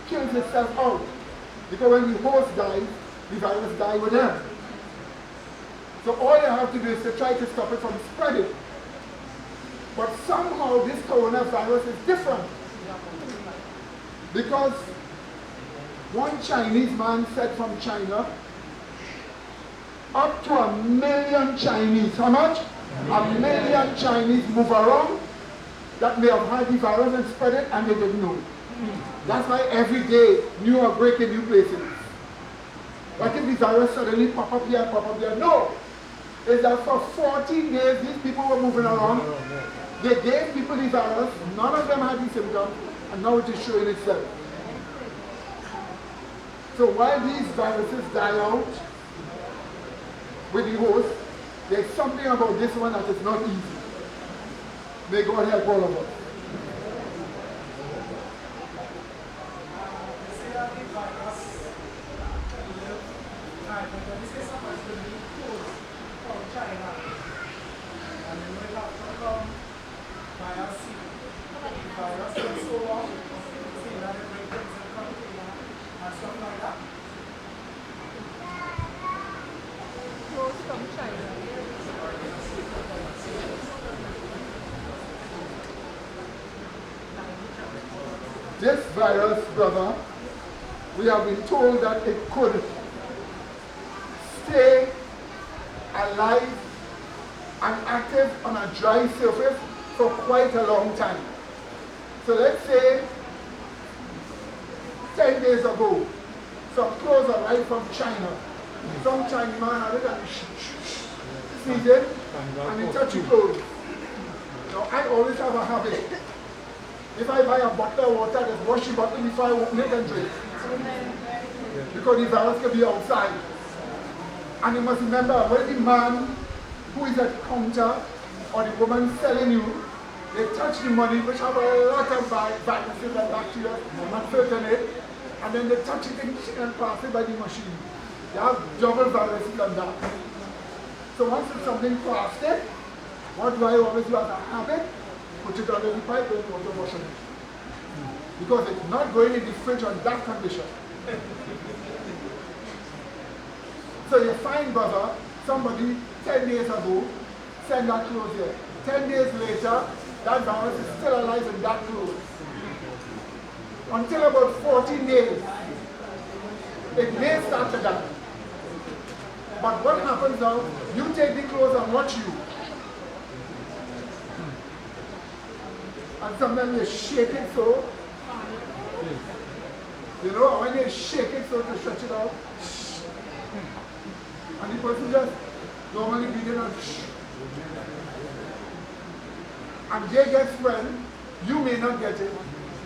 Speaker 1: kills itself out, because when the host dies, the virus dies with them. So all you have to do is to try to stop it from spreading. But somehow this coronavirus is different, because one Chinese man said from China, up to 1 million Chinese, how much? 1 million Chinese move around that may have had the virus and spread it and they didn't know it. That's why every day new outbreak in new places. Like if the virus suddenly pop up here, pop up there. No! It's that for 14 days these people were moving around. They gave people the virus, none of them had the symptoms, and now it is showing itself. So while these viruses die out with the host, there's something about this one that is not easy. May God help all of us. This virus, brother, we have been told that it could stay alive and active on a dry surface for quite a long time. So let's say 10 days ago, some clothes arrived from China. Some Chinese man had it and sneeze it and he touched your clothes. Now I always have a habit. If I buy a bottle of water, just wash the bottle before I open it and drink. Because the virus can be outside. And you must remember, when the man who is at the counter or the woman selling you, they touch the money, which have a lot of viruses and bacteria and filth in it, and then they touch it and pass it by the machine. They have double viruses than that. So once it's something plastic, what do I always do as a habit? Put it under the pipe and water wash it. because it's not going in the fridge on that condition. So you find, brother, somebody 10 days ago sent that clothes here. 10 days later, that virus is still alive in that clothes. Until about 14 days, it may start to die. But what happens now, you take the clothes and watch you. And sometimes you shake it so, you know, when you shake it so to stretch it out, and the person just normally breathing out, and they get spread, you may not get it,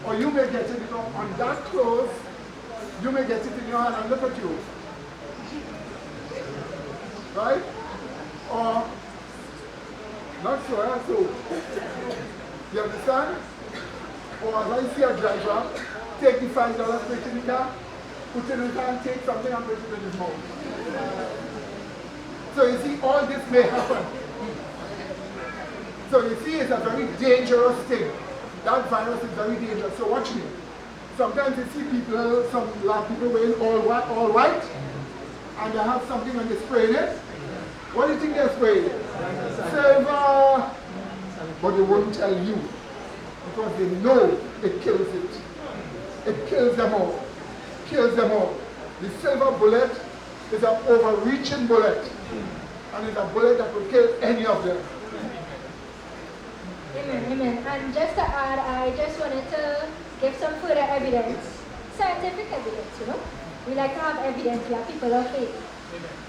Speaker 1: or you may get it because on that clothes, you may get it in your hand and look at you. Right? Or, not so, so. You understand? Or as I see a driver, take the $5 straight in the car, put it in the car and take something and put it in his mouth. So you see, all this may happen. So you see, it's a very dangerous thing. That virus is very dangerous. So watch me. Sometimes you see people, some black people wearing all white, and they have something when they spray it. What do you think they're spraying? Silver. But they won't tell you because they know it kills it. It kills them all. Kills them all. The silver bullet is an overreaching bullet, and it's a bullet that will kill any of them.
Speaker 2: Amen, amen. And just to add, I just wanted to give some further evidence, scientific evidence, you know. We like to have evidence, we are people of faith.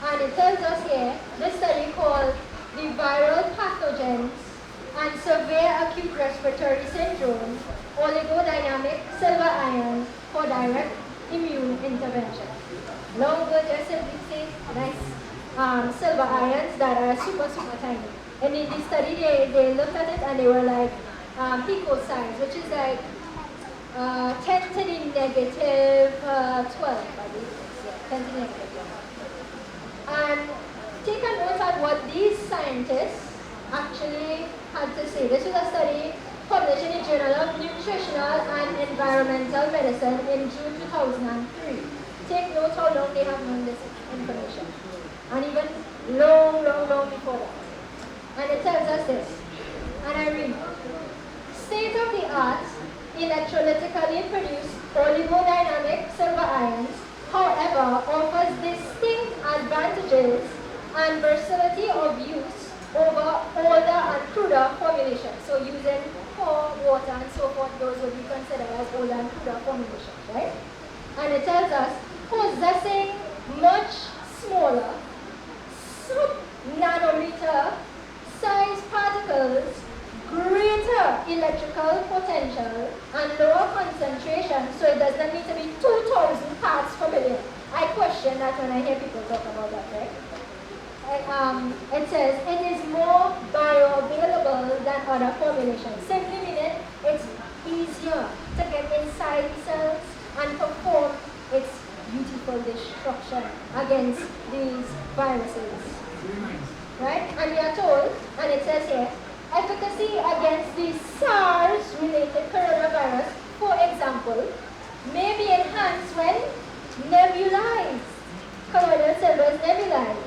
Speaker 2: And it tells us here, this study called the viral pathogens and severe acute respiratory syndrome, oligodynamic silver iron for direct immune intervention. Long ago, just simply say nice silver ions that are super, super tiny. And in the study, they looked at it and they were like pico size, which is like 10 to the negative 12, I believe. Yeah, 10 to the negative 12. And take a note at what these scientists actually had to say. This was a study published in the Journal of Nutritional and Environmental Medicine in June 2003. Take note how long they have known this information. And even long, long, long before that. And it tells us this, and I read, state-of-the-art electrolytically produced oligodynamic silver ions, however, offers distinct advantages and versatility of use over older and cruder formulations. So using pour, water, and so forth, those would be considered as older and cruder formulations, right? And it tells us, possessing much smaller, sub-nanometer size particles, greater electrical potential, and lower concentration, so it does not need to be 2,000 parts per million. I question that when I hear people talk about that, right? It says it is more bioavailable than other formulations, simply meaning it's easier to get inside the cells and perform its beautiful destruction against these viruses. Right? And we are told, and it says here, efficacy against the SARS-related coronavirus, for example, may be enhanced when nebulized. Colloidal silver is nebulized.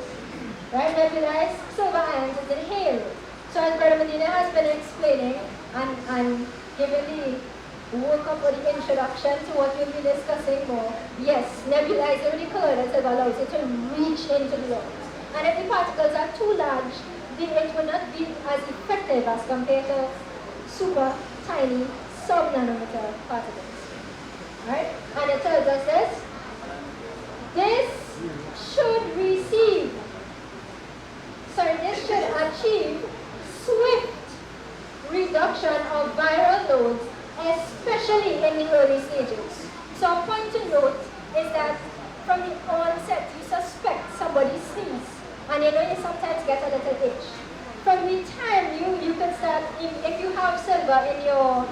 Speaker 2: Right? Nebulized silver ions is inhaled. So as Brother Medina has been explaining and giving the workup or the introduction to what we'll be discussing more, yes, nebulizing with the colloidal silver allows it to reach into the lungs. And if the particles are too large, it will not be as effective as compared to super tiny sub-nanometer particles. Right? And it tells us this. This should achieve swift reduction of viral loads, especially in the early stages. So a point to note is that from the onset, you suspect somebody sneezes. And you know you sometimes get a little itch. From the time you can start, if you have silver in your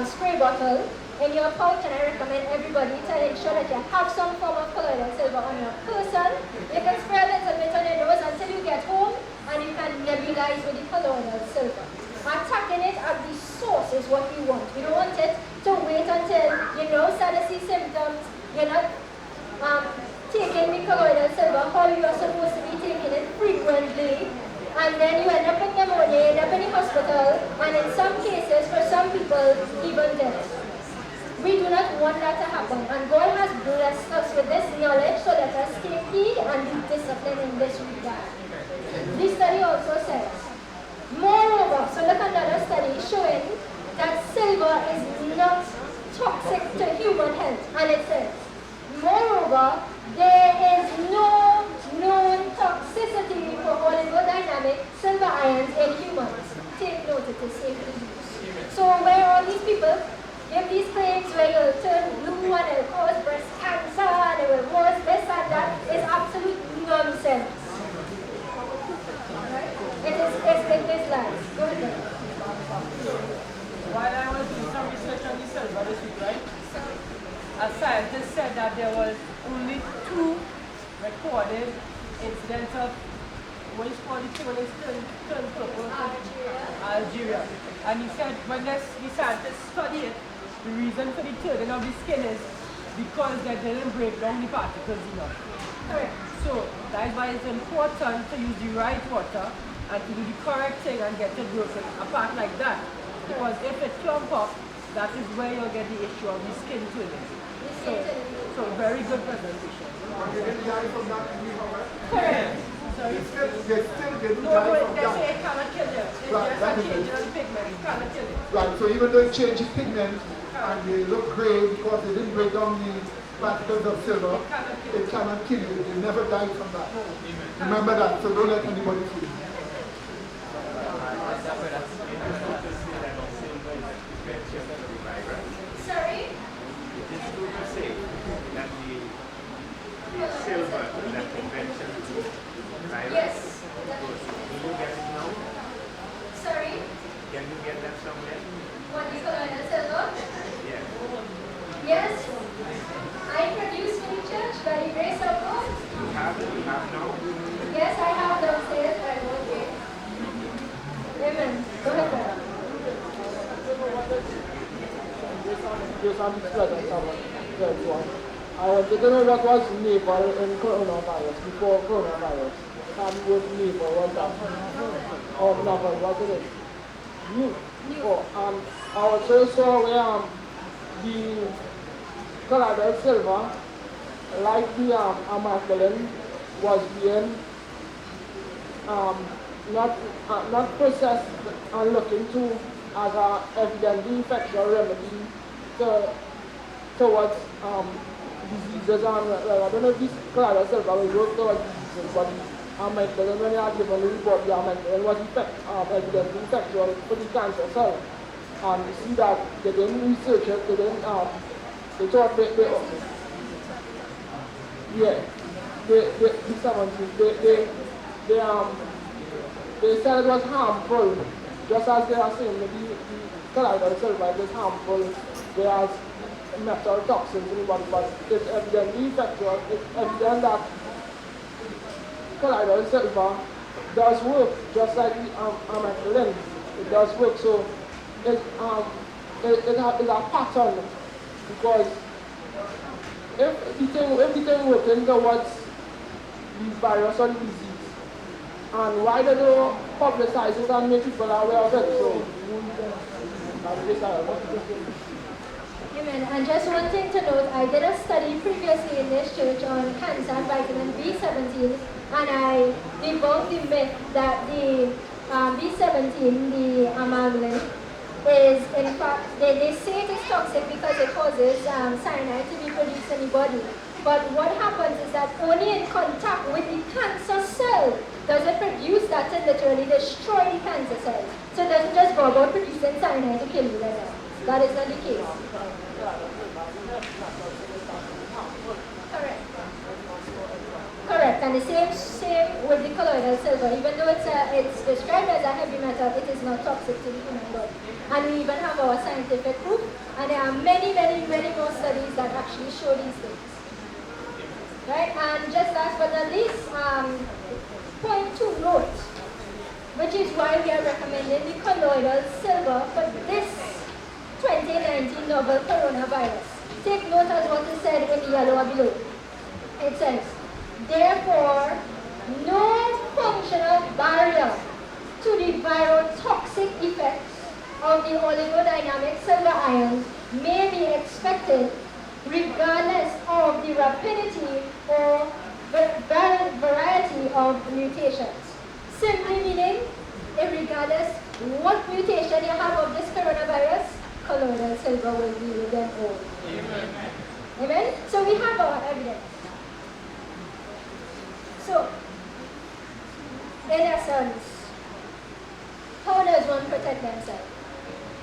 Speaker 2: spray bottle, in your pouch, and I recommend everybody to ensure that you have some form of colloidal silver on your person. You can spray a little bit on your nose until you get home, and you can nebulize with the colloidal silver. Attacking it at the source is what we want. We don't want it to now start to see symptoms, you're not taking the colloidal silver how you're supposed to be taking it frequently, and then you end up in pneumonia, you end up in the hospital, and in some cases, for some people, even death. We do not want that to happen, and God has blessed us with this knowledge, so let us take heed and be disciplined in this regard. This study also says, moreover, so look at another study showing that silver is not toxic to human health, and it says, moreover, there is no known toxicity for oligodynamic silver ions in humans. Take note, it is safely used. So where all these people give these claims where you'll turn blue and it'll cause breast cancer and it will cause this and that is absolute nonsense. It is lies. Go ahead.
Speaker 3: While I was doing some research on the silver this week, right? A scientist said that there was only 2 recorded incidents of what is called the thing when it's turned purple? Algeria. And he said when the scientists study it, the reason for the turning of the skin is because they didn't break down the particles enough.
Speaker 2: Correct.
Speaker 3: So that is why it's important to use the right water and to do the correct thing and get it broken apart like that. Because if it clump up, that is where you'll get the issue of the skin turning. So very good presentation.
Speaker 6: You get die from that in the hour.
Speaker 2: Correct.
Speaker 3: Sorry?
Speaker 6: You still get
Speaker 3: No,
Speaker 6: die
Speaker 3: they
Speaker 6: from
Speaker 3: say
Speaker 6: that.
Speaker 3: it cannot kill you. It's
Speaker 1: Right,
Speaker 3: just
Speaker 1: that
Speaker 3: a
Speaker 1: is
Speaker 3: change
Speaker 1: it.
Speaker 3: in the pigment. It cannot kill you.
Speaker 1: Right, so even though it changes pigment and they look grey because they didn't break down the particles of silver, it cannot kill you. You never die from that. Remember that, so don't let anybody fool you.
Speaker 2: Sorry?
Speaker 7: It is true to say that the silver that convention virus
Speaker 2: Yes.
Speaker 7: goes. Do you get it now?
Speaker 2: Sorry?
Speaker 7: Can you get that somewhere?
Speaker 2: What do you call it? Silver?
Speaker 7: Yes.
Speaker 2: Yes. I produce for the church by the grace of God.
Speaker 7: You have it, you have now.
Speaker 2: Yes, I have downstairs, but I won't get. Amen. Go ahead, brother.
Speaker 5: Based on the presence of the one, I wanted to know what was naval in coronavirus, before coronavirus. And with naval, what that? Or novel, what it is? New. Oh, I also saw where the colloidal silver, like the amalgam, was being not processed and looked into as a evidently effectual remedy towards diseases. And I don't know if this colloidal silver will work towards diseases, but amalgam, when they are given the report, the amalgam was evidently effectual for the cancer cell. And you see that they didn't research it, they didn't, they thought they said it was harmful, just as they are saying the colloidal silver is harmful, whereas metal toxins in the body, but it's evidently effectual. It's evident that colloidal silver does work, just like the amalgam. It does work, so it is a pattern, because if the thing working towards the virus or the disease, and why they don't publicize it and make people aware of it? So,
Speaker 2: Amen. And just one thing to note, I did a study previously in this church on cancer and vitamin B17, and I debunked the myth that the B17, the amalgam, is in fact, they say it is toxic because it causes cyanide to be produced in the body. But what happens is that only in contact with the cancer cell does it produce that to literally destroy the cancer cell. So it doesn't just go about producing cyanide to kill you like that. That is not the case. Correct. Correct. And the same with the colloidal silver. Even though it's described as a heavy metal, it is not toxic to the human body. And we even have our scientific proof. And there are many more studies that actually show these things. Right? And just last but not least, point to note, which is why we are recommending the colloidal silver for this 2019 novel coronavirus. take note of what is said in the yellow below. It says, therefore, no functional barrier to the virotoxic effects of the oligodynamic silver ions may be expected regardless of the rapidity or variety of mutations. Simply meaning, regardless what mutation you have of this coronavirus, colloidal silver will be with them all. Amen. Amen? So we have our evidence. So, in essence, how does one protect themselves?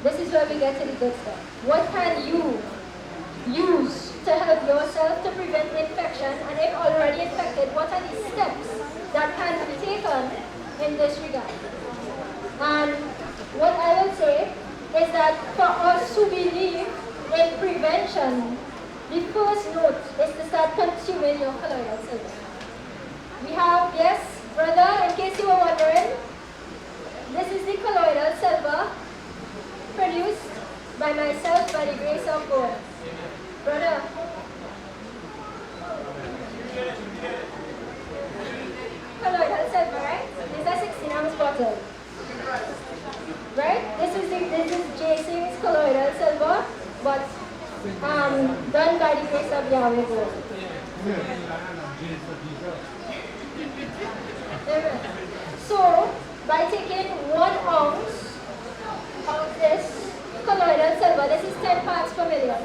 Speaker 2: This is where we get to the good stuff. What can you use to help yourself to prevent infection? And if already infected, what are the steps that can be taken in this regard? And what I will say is that for us to believe in prevention, the first note is to start consuming your colloidal silver. We have, yes, brother, in case you were wondering, this is the colloidal silver produced by myself by the grace of God. Brother. Colloidal silver, right? This is a 16-ounce bottle. Right? This is Jason's colloidal silver, but done by the grace of Yahweh God. So, by taking 1 ounce of this colloidal silver, this is 10 parts per million.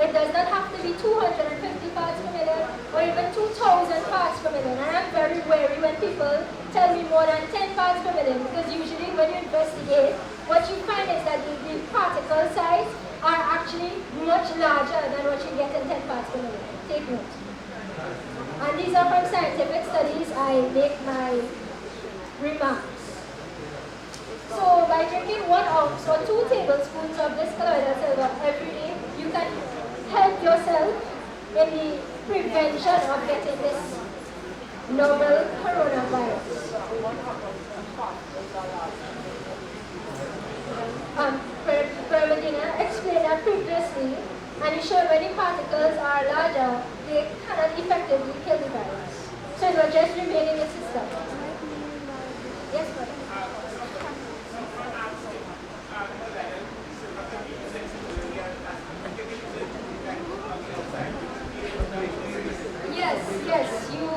Speaker 2: It does not have to be 250 parts per million or even 2,000 parts per million. And I'm very wary when people tell me more than 10 parts per million, because usually when you investigate, what you find is that the particle size are actually much larger than what you get in 10 parts per million. Take note. And these are from scientific studies. I make my remarks. So by drinking 1 ounce or 2 tablespoons of this colloidal silver every day, you can help yourself in the prevention of getting this novel coronavirus. Bernardina explained that previously, and he showed when the particles are larger, they cannot effectively kill the virus. So it will just remain in the system. Yes, brother. Yes, you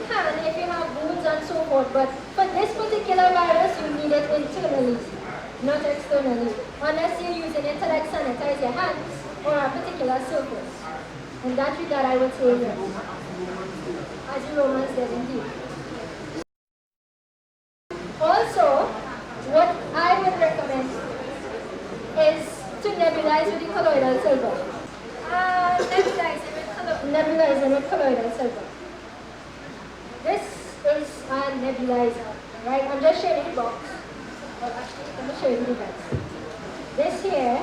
Speaker 2: can if you have wounds and so forth, but for this particular virus, you need it internally, not externally, unless you're using it to like sanitize your hands or a particular surface. In that regard, I would say yes, as the Romans did indeed. Also, what I would recommend is to nebulize with the colloidal silver. Nebulizer with colloidal silver. This is a nebulizer, right? I'm just showing you the box. Well, actually, let me show you the device. This here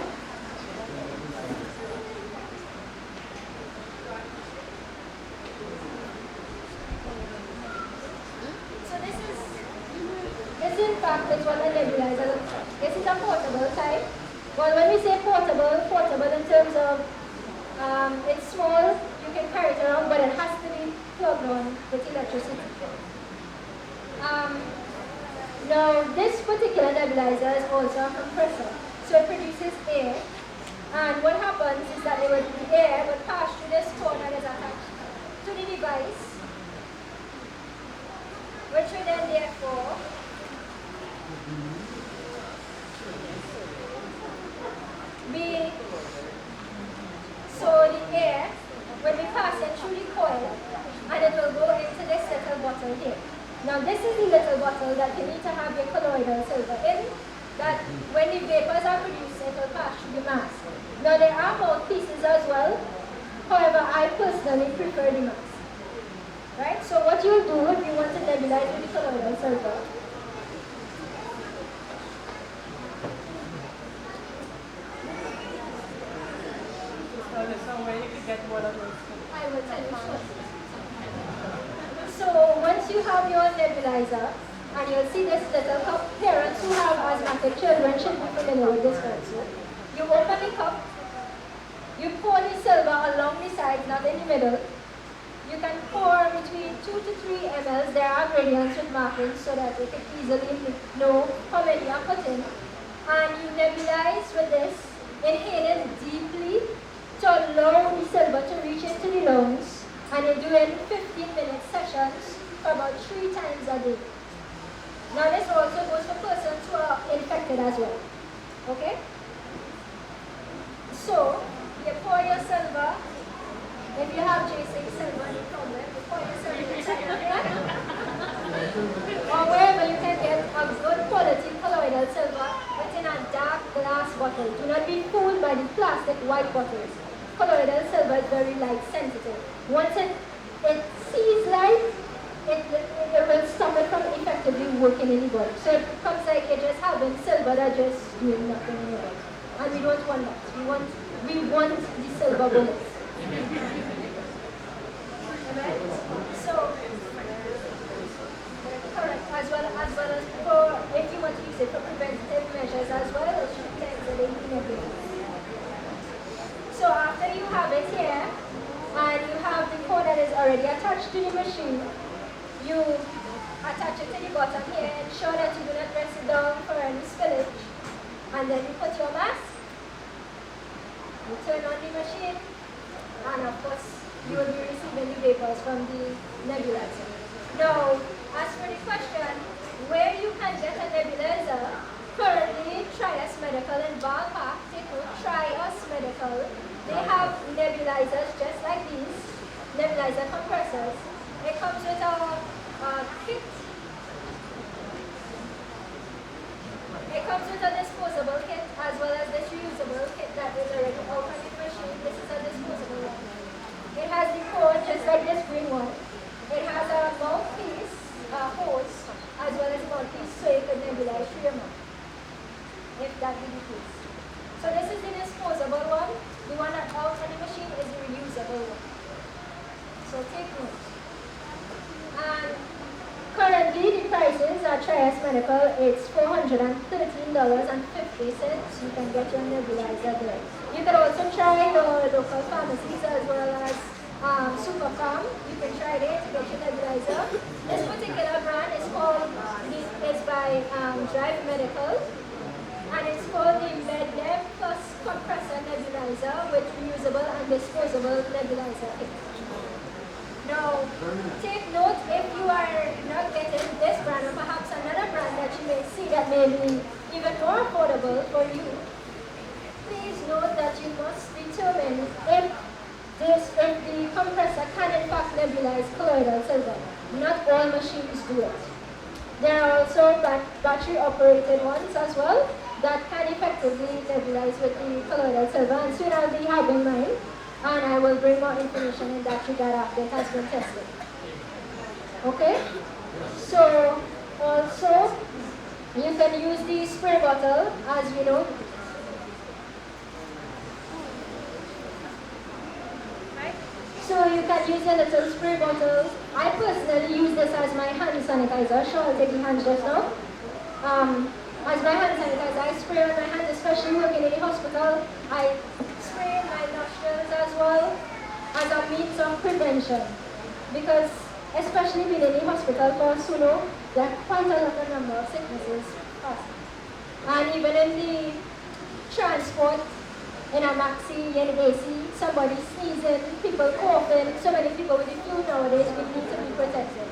Speaker 2: this in fact is what a nebulizer looks like. This is a portable type. Well, when we say portable in terms of it's small, you can carry it around, but it has to be plugged on with electricity. Now, this particular nebulizer is also a compressor, so it produces air. And what happens is that the air would pass through this cord that is attached to the device, which will then therefore be, so the air will be passing through the coil and it will go into this little bottle here. Now this is the little bottle that you need to have your colloidal silver in, that when the vapors are produced, it will pass through the mask. Now there are mouthpieces as well, however I personally prefer the mask. Right? So what you'll do if you want to nebulize with the colloidal silver,
Speaker 3: Where you can get one of those.
Speaker 2: I will tell you shortly. So once you have your nebulizer, and you'll see this little cup, parents who have asthmatic children should be familiar with this also. You open the cup, You pour the silver along the sides, not in the middle. You can pour between 2 to 3 ml. There are gradients with markings so that you can easily know how many you are putting. And you nebulize with this, inhale it deeply to allow the silver to reach into the lungs. And you're doing 15-minute sessions for about 3 times a day. Now this also goes for persons who are infected as well. Okay? So, you pour your silver. If you have J6 silver, no problem. You pour your silver inside your hand. Or wherever you can get a good quality colloidal silver within a dark glass bottle. Do not be fooled by the plastic white bottles. Colloidal silver is very light sensitive. Once it sees light, it will stop it from effectively working in the body. So it becomes like you're just having silver that just doing nothing in your body. And we don't want that. We want the silver bullets. Alright? So, correct. As well as for, if you want to use it for preventative measures as well, it should be exiting in everything. So after you have it here, and you have the cord that is already attached to the machine, you attach it to the bottom here, ensure that you do not press it down for any spillage, and then you put your mask, you turn on the machine, and of course you will be receiving the vapors from the nebulizer. Now, as for the question, where you can get a nebulizer, currently Trias Medical in Ballpark, Trias Medical, they have nebulizers just like these, nebulizer compressors. It comes with a kit. It comes with a disposable kit as well as this reusable kit that is already out on the machine. This is a disposable one. It has the cord just like this green one. It has a mouthpiece, a hose, as well as a mouthpiece so you can nebulize through your mouth, if that be the case. So this is the disposable one. The one that's out on the machine is the reusable one. So take note. And currently the prices at Trias Medical, it's $413.50. You can get your nebulizer there. You can also try the local pharmacies as well as Superfarm. You can try there to get your nebulizer. This particular brand is by Drive Medical. And it's called the MedNeb Plus Compressor Nebulizer with reusable and disposable nebulizer kit. Now, take note if you are not getting this brand or perhaps another brand that you may see that may be even more affordable for you, please note that you must determine if the compressor can in fact nebulize colloidal silver. Not all machines do it. There are also battery operated ones as well that can effectively nebulize with the colloidal silver, and soon I'll be having mine, and I will bring more information in that regard after it has been tested. Okay? So, also, you can use the spray bottle, as you know. Right? So you can use a little spray bottle. I personally use this as my hand sanitizer. Sure, I'll take the hands just now. As my hand sanitizer, I spray on my hands, especially working in the hospital. I spray in my nostrils as well as a means of prevention. Because especially being in the hospital for us who know, there are quite a lot of number of sicknesses. And even in the transport, in a maxi, in AC, somebody sneezing, people coughing, so many people with the flu nowadays, we need to be protected.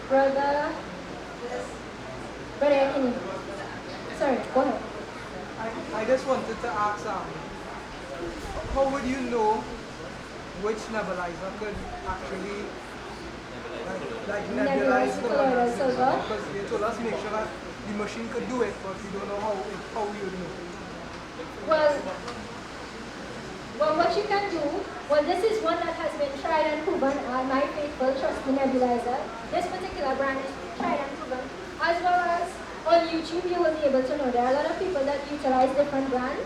Speaker 2: Brother Anthony. Sorry, go ahead.
Speaker 8: I just wanted to ask, how would you know which nebulizer could actually nebulize the colloidal silver? Because they told us make sure that the machine could do it, but we don't know how we would know.
Speaker 2: Well, what you can do, this is one that has been tried and proven, my faithful trusty nebulizer. This particular brand is tried and proven. As well as on YouTube, you will be able to know there are a lot of people that utilize different brands,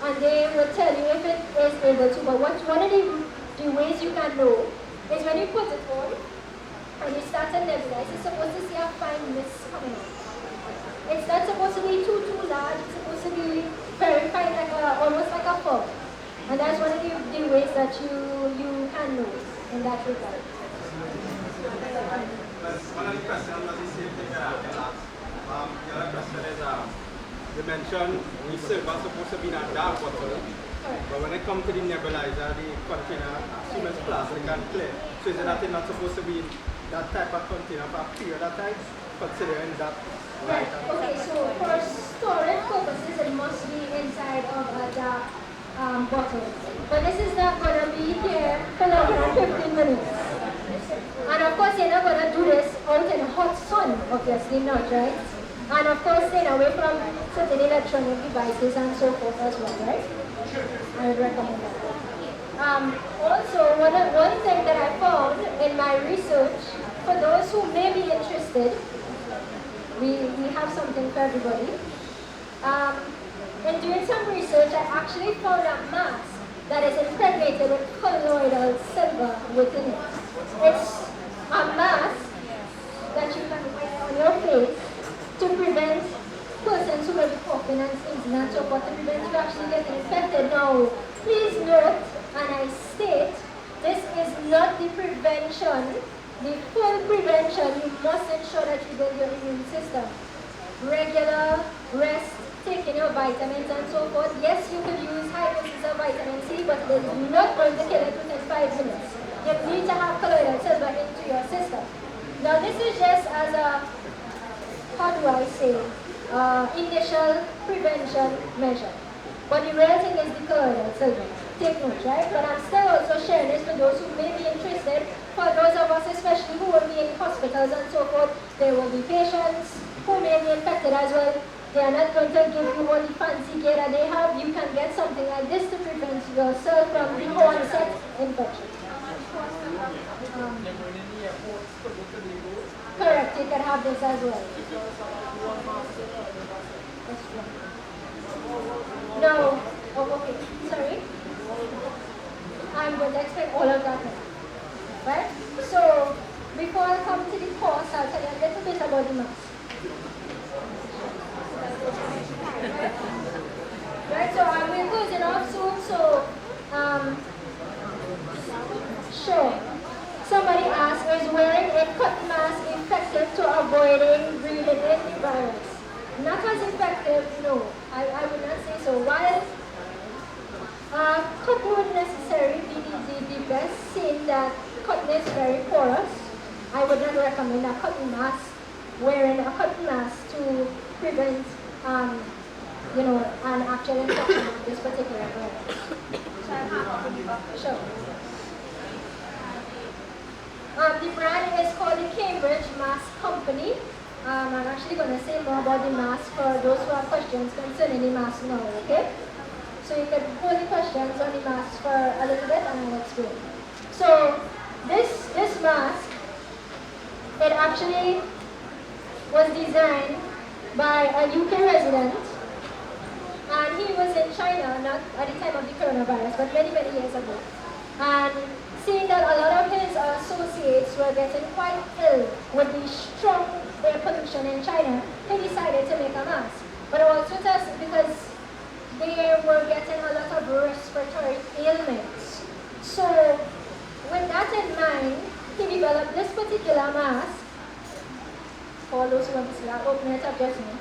Speaker 2: and they will tell you if it is able to. But one of the ways you can know is when you put it on and you start to nebulize, it's supposed to see a fine mist coming out. It's not supposed to be too large. It's supposed to be very fine, almost like a fog. And that's one of the ways that you can know in that regard.
Speaker 7: One of the questions that is saved in the other question is, you mentioned the silver is supposed to be in a dark bottle, but when it comes to the nebulizer, the container, assume it's plastic and clear. So is it that it's not supposed to be that type of container for a period of time, considering that?
Speaker 2: Right, okay, so for storage purposes, it must be inside of a dark bottle. But this is not going to be here for longer than 15 minutes. And of course, you're not going to do this out in hot sun, obviously not, right? And of course, staying away from certain electronic devices and so forth as well, right? I would recommend that. Also, one thing that I found in my research, for those who may be interested, we have something for everybody. In doing some research, I actually found a mask that is impregnated with colloidal silver within it. It's a mask that you can wear on your face to prevent persons who will be coughing and sneezing and so forth, to prevent you actually getting infected. Now, please note, and I state, this is not the prevention, the full prevention. You must ensure that you build your immune system. Regular rest, taking your vitamins and so forth. Yes, you could use high doses of vitamin C, but it is not going to kill it within 5 minutes. You need to have colloidal silver into your system. Now this is just as a, how do I say, initial prevention measure. But the real thing is the colloidal silver. Take note, right? But I'm still also sharing this for those who may be interested. For those of us especially who will be in hospitals and so forth, there will be patients who may be infected as well. They are not going to give you all the fancy gear that they have. You can get something like this to prevent yourself from the onset infection. Correct, you can have this as well. No, oh, okay, sorry. I'm going to explain all of that now. Right? So, before I come to the course, I'll tell you a little bit about the mask. Right, so I will closing off soon, so sure. Somebody asked, is wearing a cotton mask effective to avoiding breathing in the virus? Not as effective, no. I would not say so. While cotton would necessarily be the best, seeing that cotton is very porous, I would not recommend a cotton mask, wearing a cotton mask to prevent an actual infection of this particular virus. Sure. The brand is called the Cambridge Mask Company. I'm actually going to say more about the mask for those who have questions concerning the mask now, okay? So you can hold the questions on the mask for a little bit and I'll explain. So this mask, it actually was designed by a UK resident, and he was in China, not at the time of the coronavirus, but many, many years ago. And seeing that a lot of his associates were getting quite ill with the strong air pollution in China, he decided to make a mask. But also because they were getting a lot of respiratory ailments. So with that in mind, he developed this particular mask. For those who want to see that, open it up just now.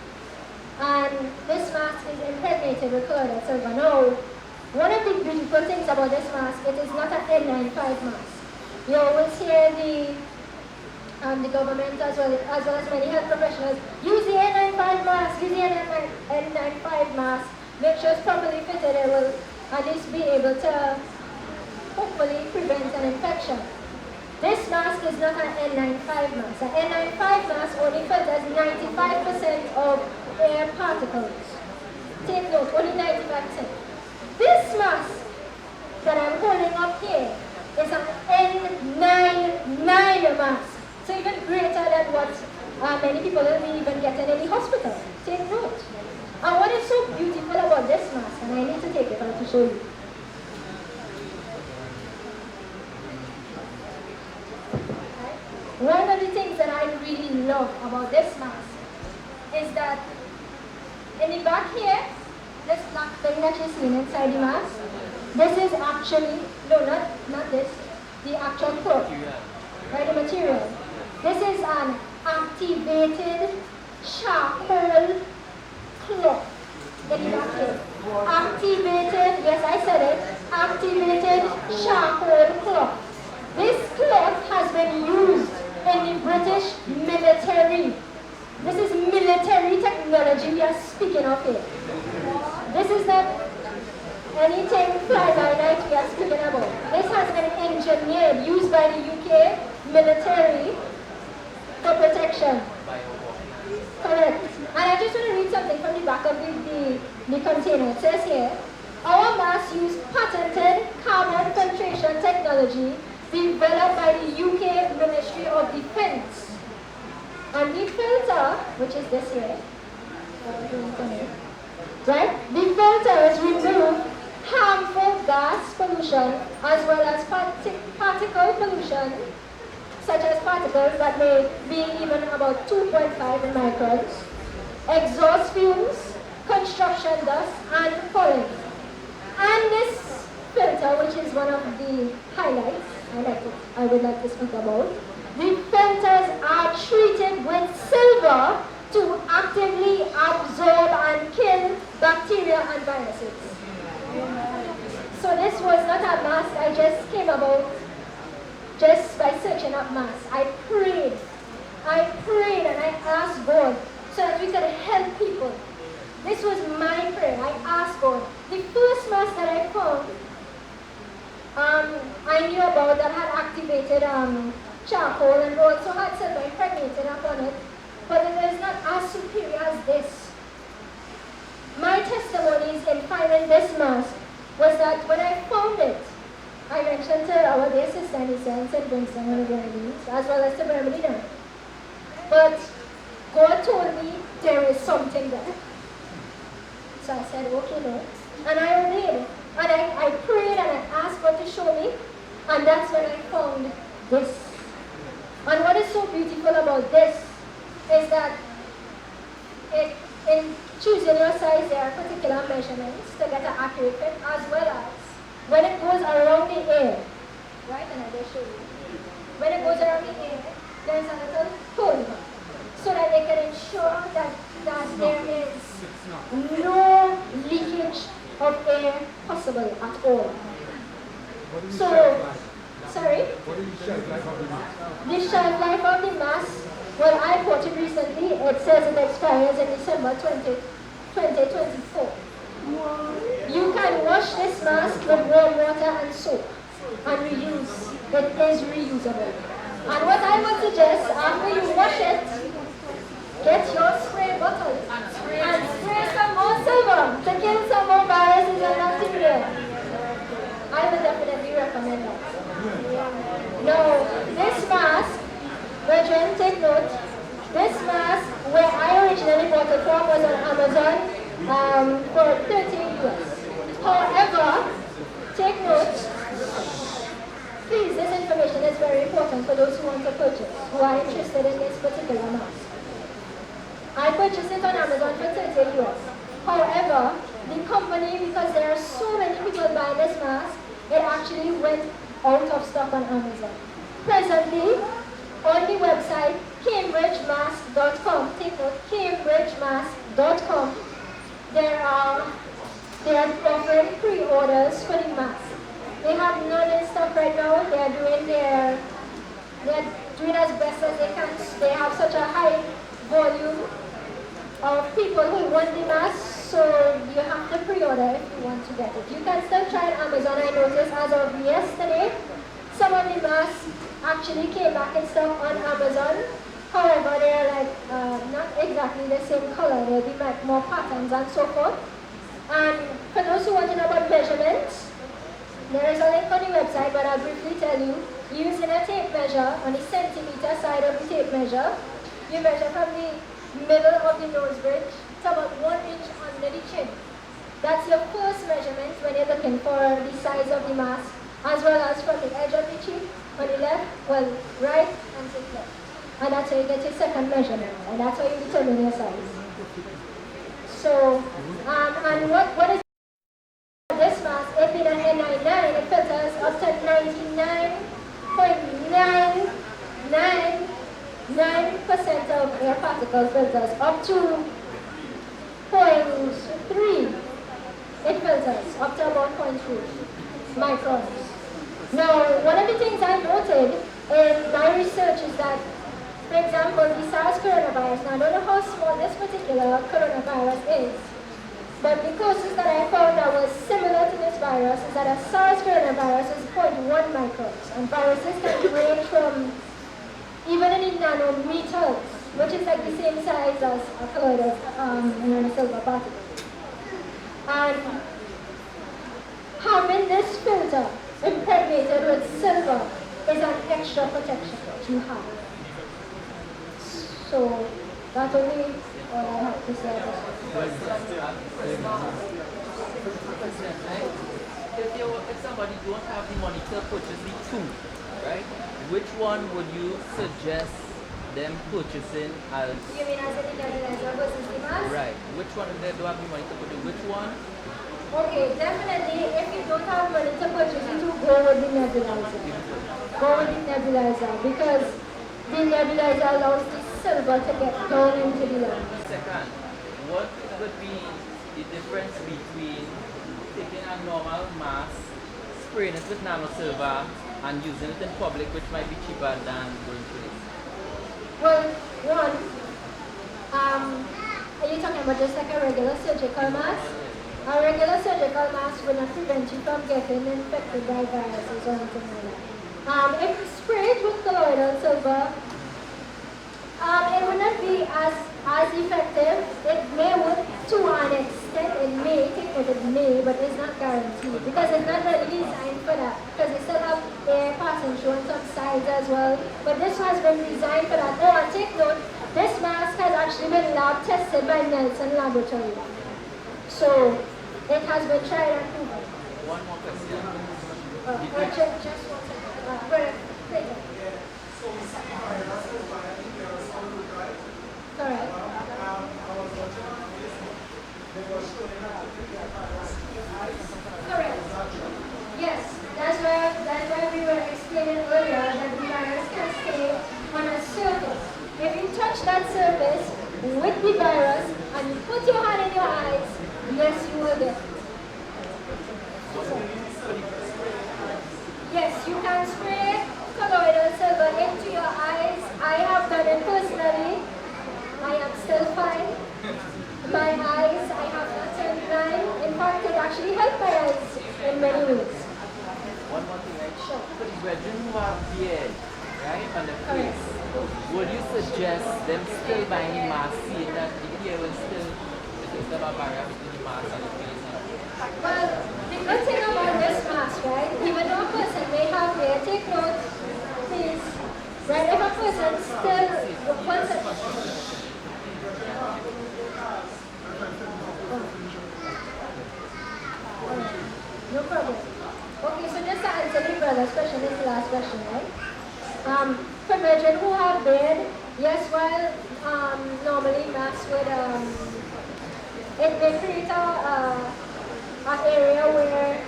Speaker 2: And this mask is impregnated with colloidal silver. Now, one of the beautiful things about this mask, it is not an N95 mask. You always hear the government as well as many health professionals use the N95 mask, use the N95 mask, make sure it's properly fitted, it will at least be able to hopefully prevent an infection. This mask is not an N95 mask. An N95 mask only filters 95% of air particles. Take note, only 95%. This mask that I'm holding up here is an N99 mask. So even greater than what many people will even get in any hospital. Take note. And what is so beautiful about this mask, and I need to take it out to show you. One of the things that I really love about this mask is that in the back here, this black thing that you're seeing inside the mask, This is actually, no, not this, the actual cloth, right, the material. This is an activated charcoal cloth. Get it back here. Activated, yes I said it, activated charcoal cloth. This cloth has been used in the British military. This is military technology we are speaking of here. This is not anything fly-by-night we are speaking about. This has been engineered, used by the UK military for protection. Correct. And I just want to read something from the back of the container. It says here, our mask use patented carbon filtration technology developed by the UK Ministry of Defence. And the filter, which is this here, right? The filters remove harmful gas pollution as well as particle pollution, such as particles that may be even about 2.5 microns, exhaust fumes, construction dust, and pollen. And this filter, which is one of the highlights I would like to speak about, the filters are treated with silver to actively absorb and kill bacteria and viruses. So this was not a mask I just came about just by searching up masks. I prayed and I asked God so that we could help people. This was my prayer. I asked God. The first mask that I found, I knew about that had activated charcoal and also had silver impregnated upon it, but it is not as superior as this. My testimonies in finding this mask was that when I found it, I mentioned to our dear sister in St. Vincent and the Grenadines, as well as to Bermuda. But God told me there is something there. So I said, okay, Lord. And I obeyed. And I prayed and I asked God to show me. And that's when I found this. And what is so beautiful about this is that in choosing your size, there are particular measurements to get an accurate fit, as well as when it goes around the ear, right? And I just show you. When it goes around the ear, there's a little hole, so that they can ensure that there is no leakage of air possible at all. So, sorry?
Speaker 6: What is the shelf life of the mask?
Speaker 2: The shelf life of the mask, well, I bought it recently. It says it expires in December 2024. You can wash this mask with warm water and soap and reuse. It is reusable. And what I would suggest, after you wash it, get your spray bottle and spray some more silver to kill some more viruses and bacteria. I would definitely recommend that. Now, this mask, brethren, take note, this mask, where I originally bought it from, was on Amazon for $30 US. However, take note, please, this information is very important for those who want to purchase, who are interested in this particular mask. I purchased it on Amazon for $30 US. However, the company, because there are so many people buying this mask, it actually went out of stock on Amazon. Presently, on the website cambridgemask.com, take note, cambridgemask.com, they are offering pre-orders for the mask. They have none in stock right now. They are doing as best as they can. They have such a high volume of people who want the mask, so you have to pre-order if you want to get it. You can still try on Amazon. I noticed as of yesterday, some of the masks actually came back in stock on Amazon. However, they are like not exactly the same color. They'll be like more patterns and so forth. And for those who want to know about measurements, there is a link on the website, but I'll briefly tell you. Using a tape measure on the centimeter side of the tape measure, you measure from the middle of the nose bridge to about 1 inch under the chin. That's your first measurement when you're looking for the size of the mask, as well as from the edge of the cheek on the left, well, right and to the left. And that's how you get your second measurement, and that's how you determine your size. So, and what is this mask? It's been an optical filters up to 0.3. It filters up to about 0.3 microns. Now, one of the things I noted in my research is that, for example, the SARS coronavirus, now I don't know how small this particular coronavirus is, but the closest that I found that was similar to this virus is that a SARS coronavirus is 0.1 microns, and viruses can range from even in the nanometers, which is like the same size as a colloidal silver particle. And having this filter impregnated with silver is an extra protection that you have. So that's only all I have to say about
Speaker 9: If somebody don't have the money to purchase the two, right? Which one would you suggest them purchasing as?
Speaker 2: You mean as a nebulizer versus the mask?
Speaker 9: Right. Which one of them do have the money to purchase? Which one?
Speaker 2: Okay, definitely if you don't have money to purchase it, you go with the nebulizer. Go with the nebulizer because the nebulizer allows the silver to get down into the lungs.
Speaker 9: Second, what could be the difference between taking a normal mask, spraying it with nanosilver, and using it in public, which might be cheaper than going to this?
Speaker 2: Well, one, are you talking about just like a regular surgical mask? A regular surgical mask will not prevent you from getting infected by viruses or anything like that. If sprayed with colloidal silver, it will not be as effective. It may work to an extent, it may, but it's not guaranteed because it's not really designed for that. Because they still have air passing through on some sides as well. But this has been designed for that. Oh, and take note, this mask has actually been lab tested by Nelson Laboratory. So it has been tried and proven.
Speaker 9: One more question.
Speaker 2: Just one second. Later. Correct. Correct. Yes, that's why we were explaining earlier that the virus can stay on a surface. If you touch that surface with the virus and you put your hand in your eyes, yes, you will get it. Yes, you can spray colloidal silver into your eyes. I have done it personally. I am still fine. My eyes, I have not turned blind. In fact, it actually helped my eyes in many ways.
Speaker 9: One more thing, right?
Speaker 2: Sure.
Speaker 9: For the brethren who have beard, right, on the face, would you suggest them still buying the mask, seeing that the hair will still, because of a barrier between the mask and the face?
Speaker 2: Well, the good thing about this mask, right, even though a person may have hair, take note, please, right, if a person still, no problem. Okay, so just to answer the brother's question, this is the last question, right? For brethren who have beard, yes, while normally masks would, it may create an area where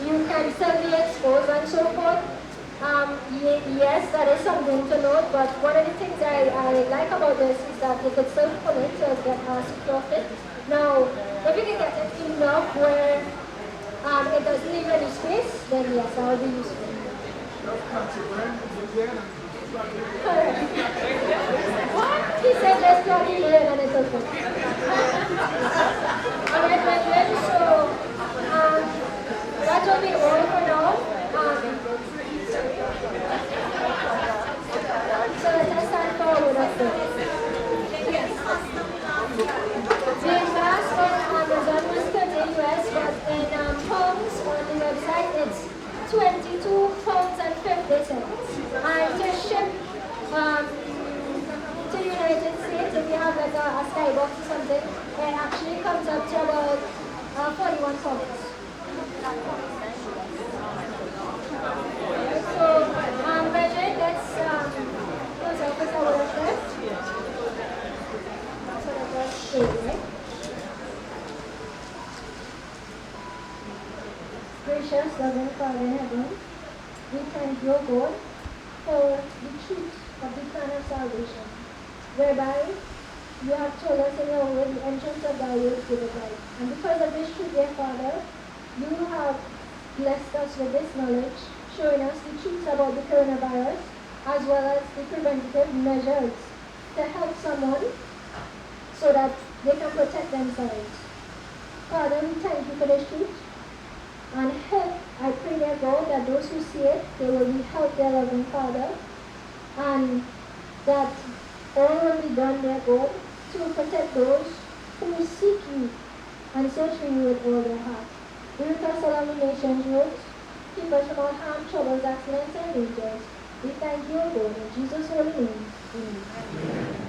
Speaker 2: you can still be exposed and so forth. Yes, that is something to note, but one of the things I like about this is that you could still pull it to get a secure fit. Now, if you can get it enough where it doesn't leave any space, then yes, that would be useful. What? He said just plug it in and it's okay. Alright, my friends, so that will be all for now. So let us start forward of this. Yes. The mask on Amazon was $30 US, but in pounds on the website it's £22.50. And to ship to the United States, if you have like a skybox or something, it actually comes up to about 41 pounds. So, Bridget, let's close out with our left. So that was 8, right? Gracious, loving Father in heaven, we thank you, God, for the truth of the plan of salvation. whereby you have told us in your word, the entrance of thy will give it light. And because of this truth, dear Father, you have blessed us with this knowledge, showing us the truths about the coronavirus, as well as the preventative measures to help someone so that they can protect themselves. Father, we thank you for this truth. And help, I pray, dear God, that those who see it, they will be helped, dear loving Father, and that all will be done, dear God, to protect those who seek you and search for you with all their heart. Be with us along the nation's roads. Keep us from all harm, troubles, accidents, and dangers. We thank you, O God, in Jesus' holy name. Amen.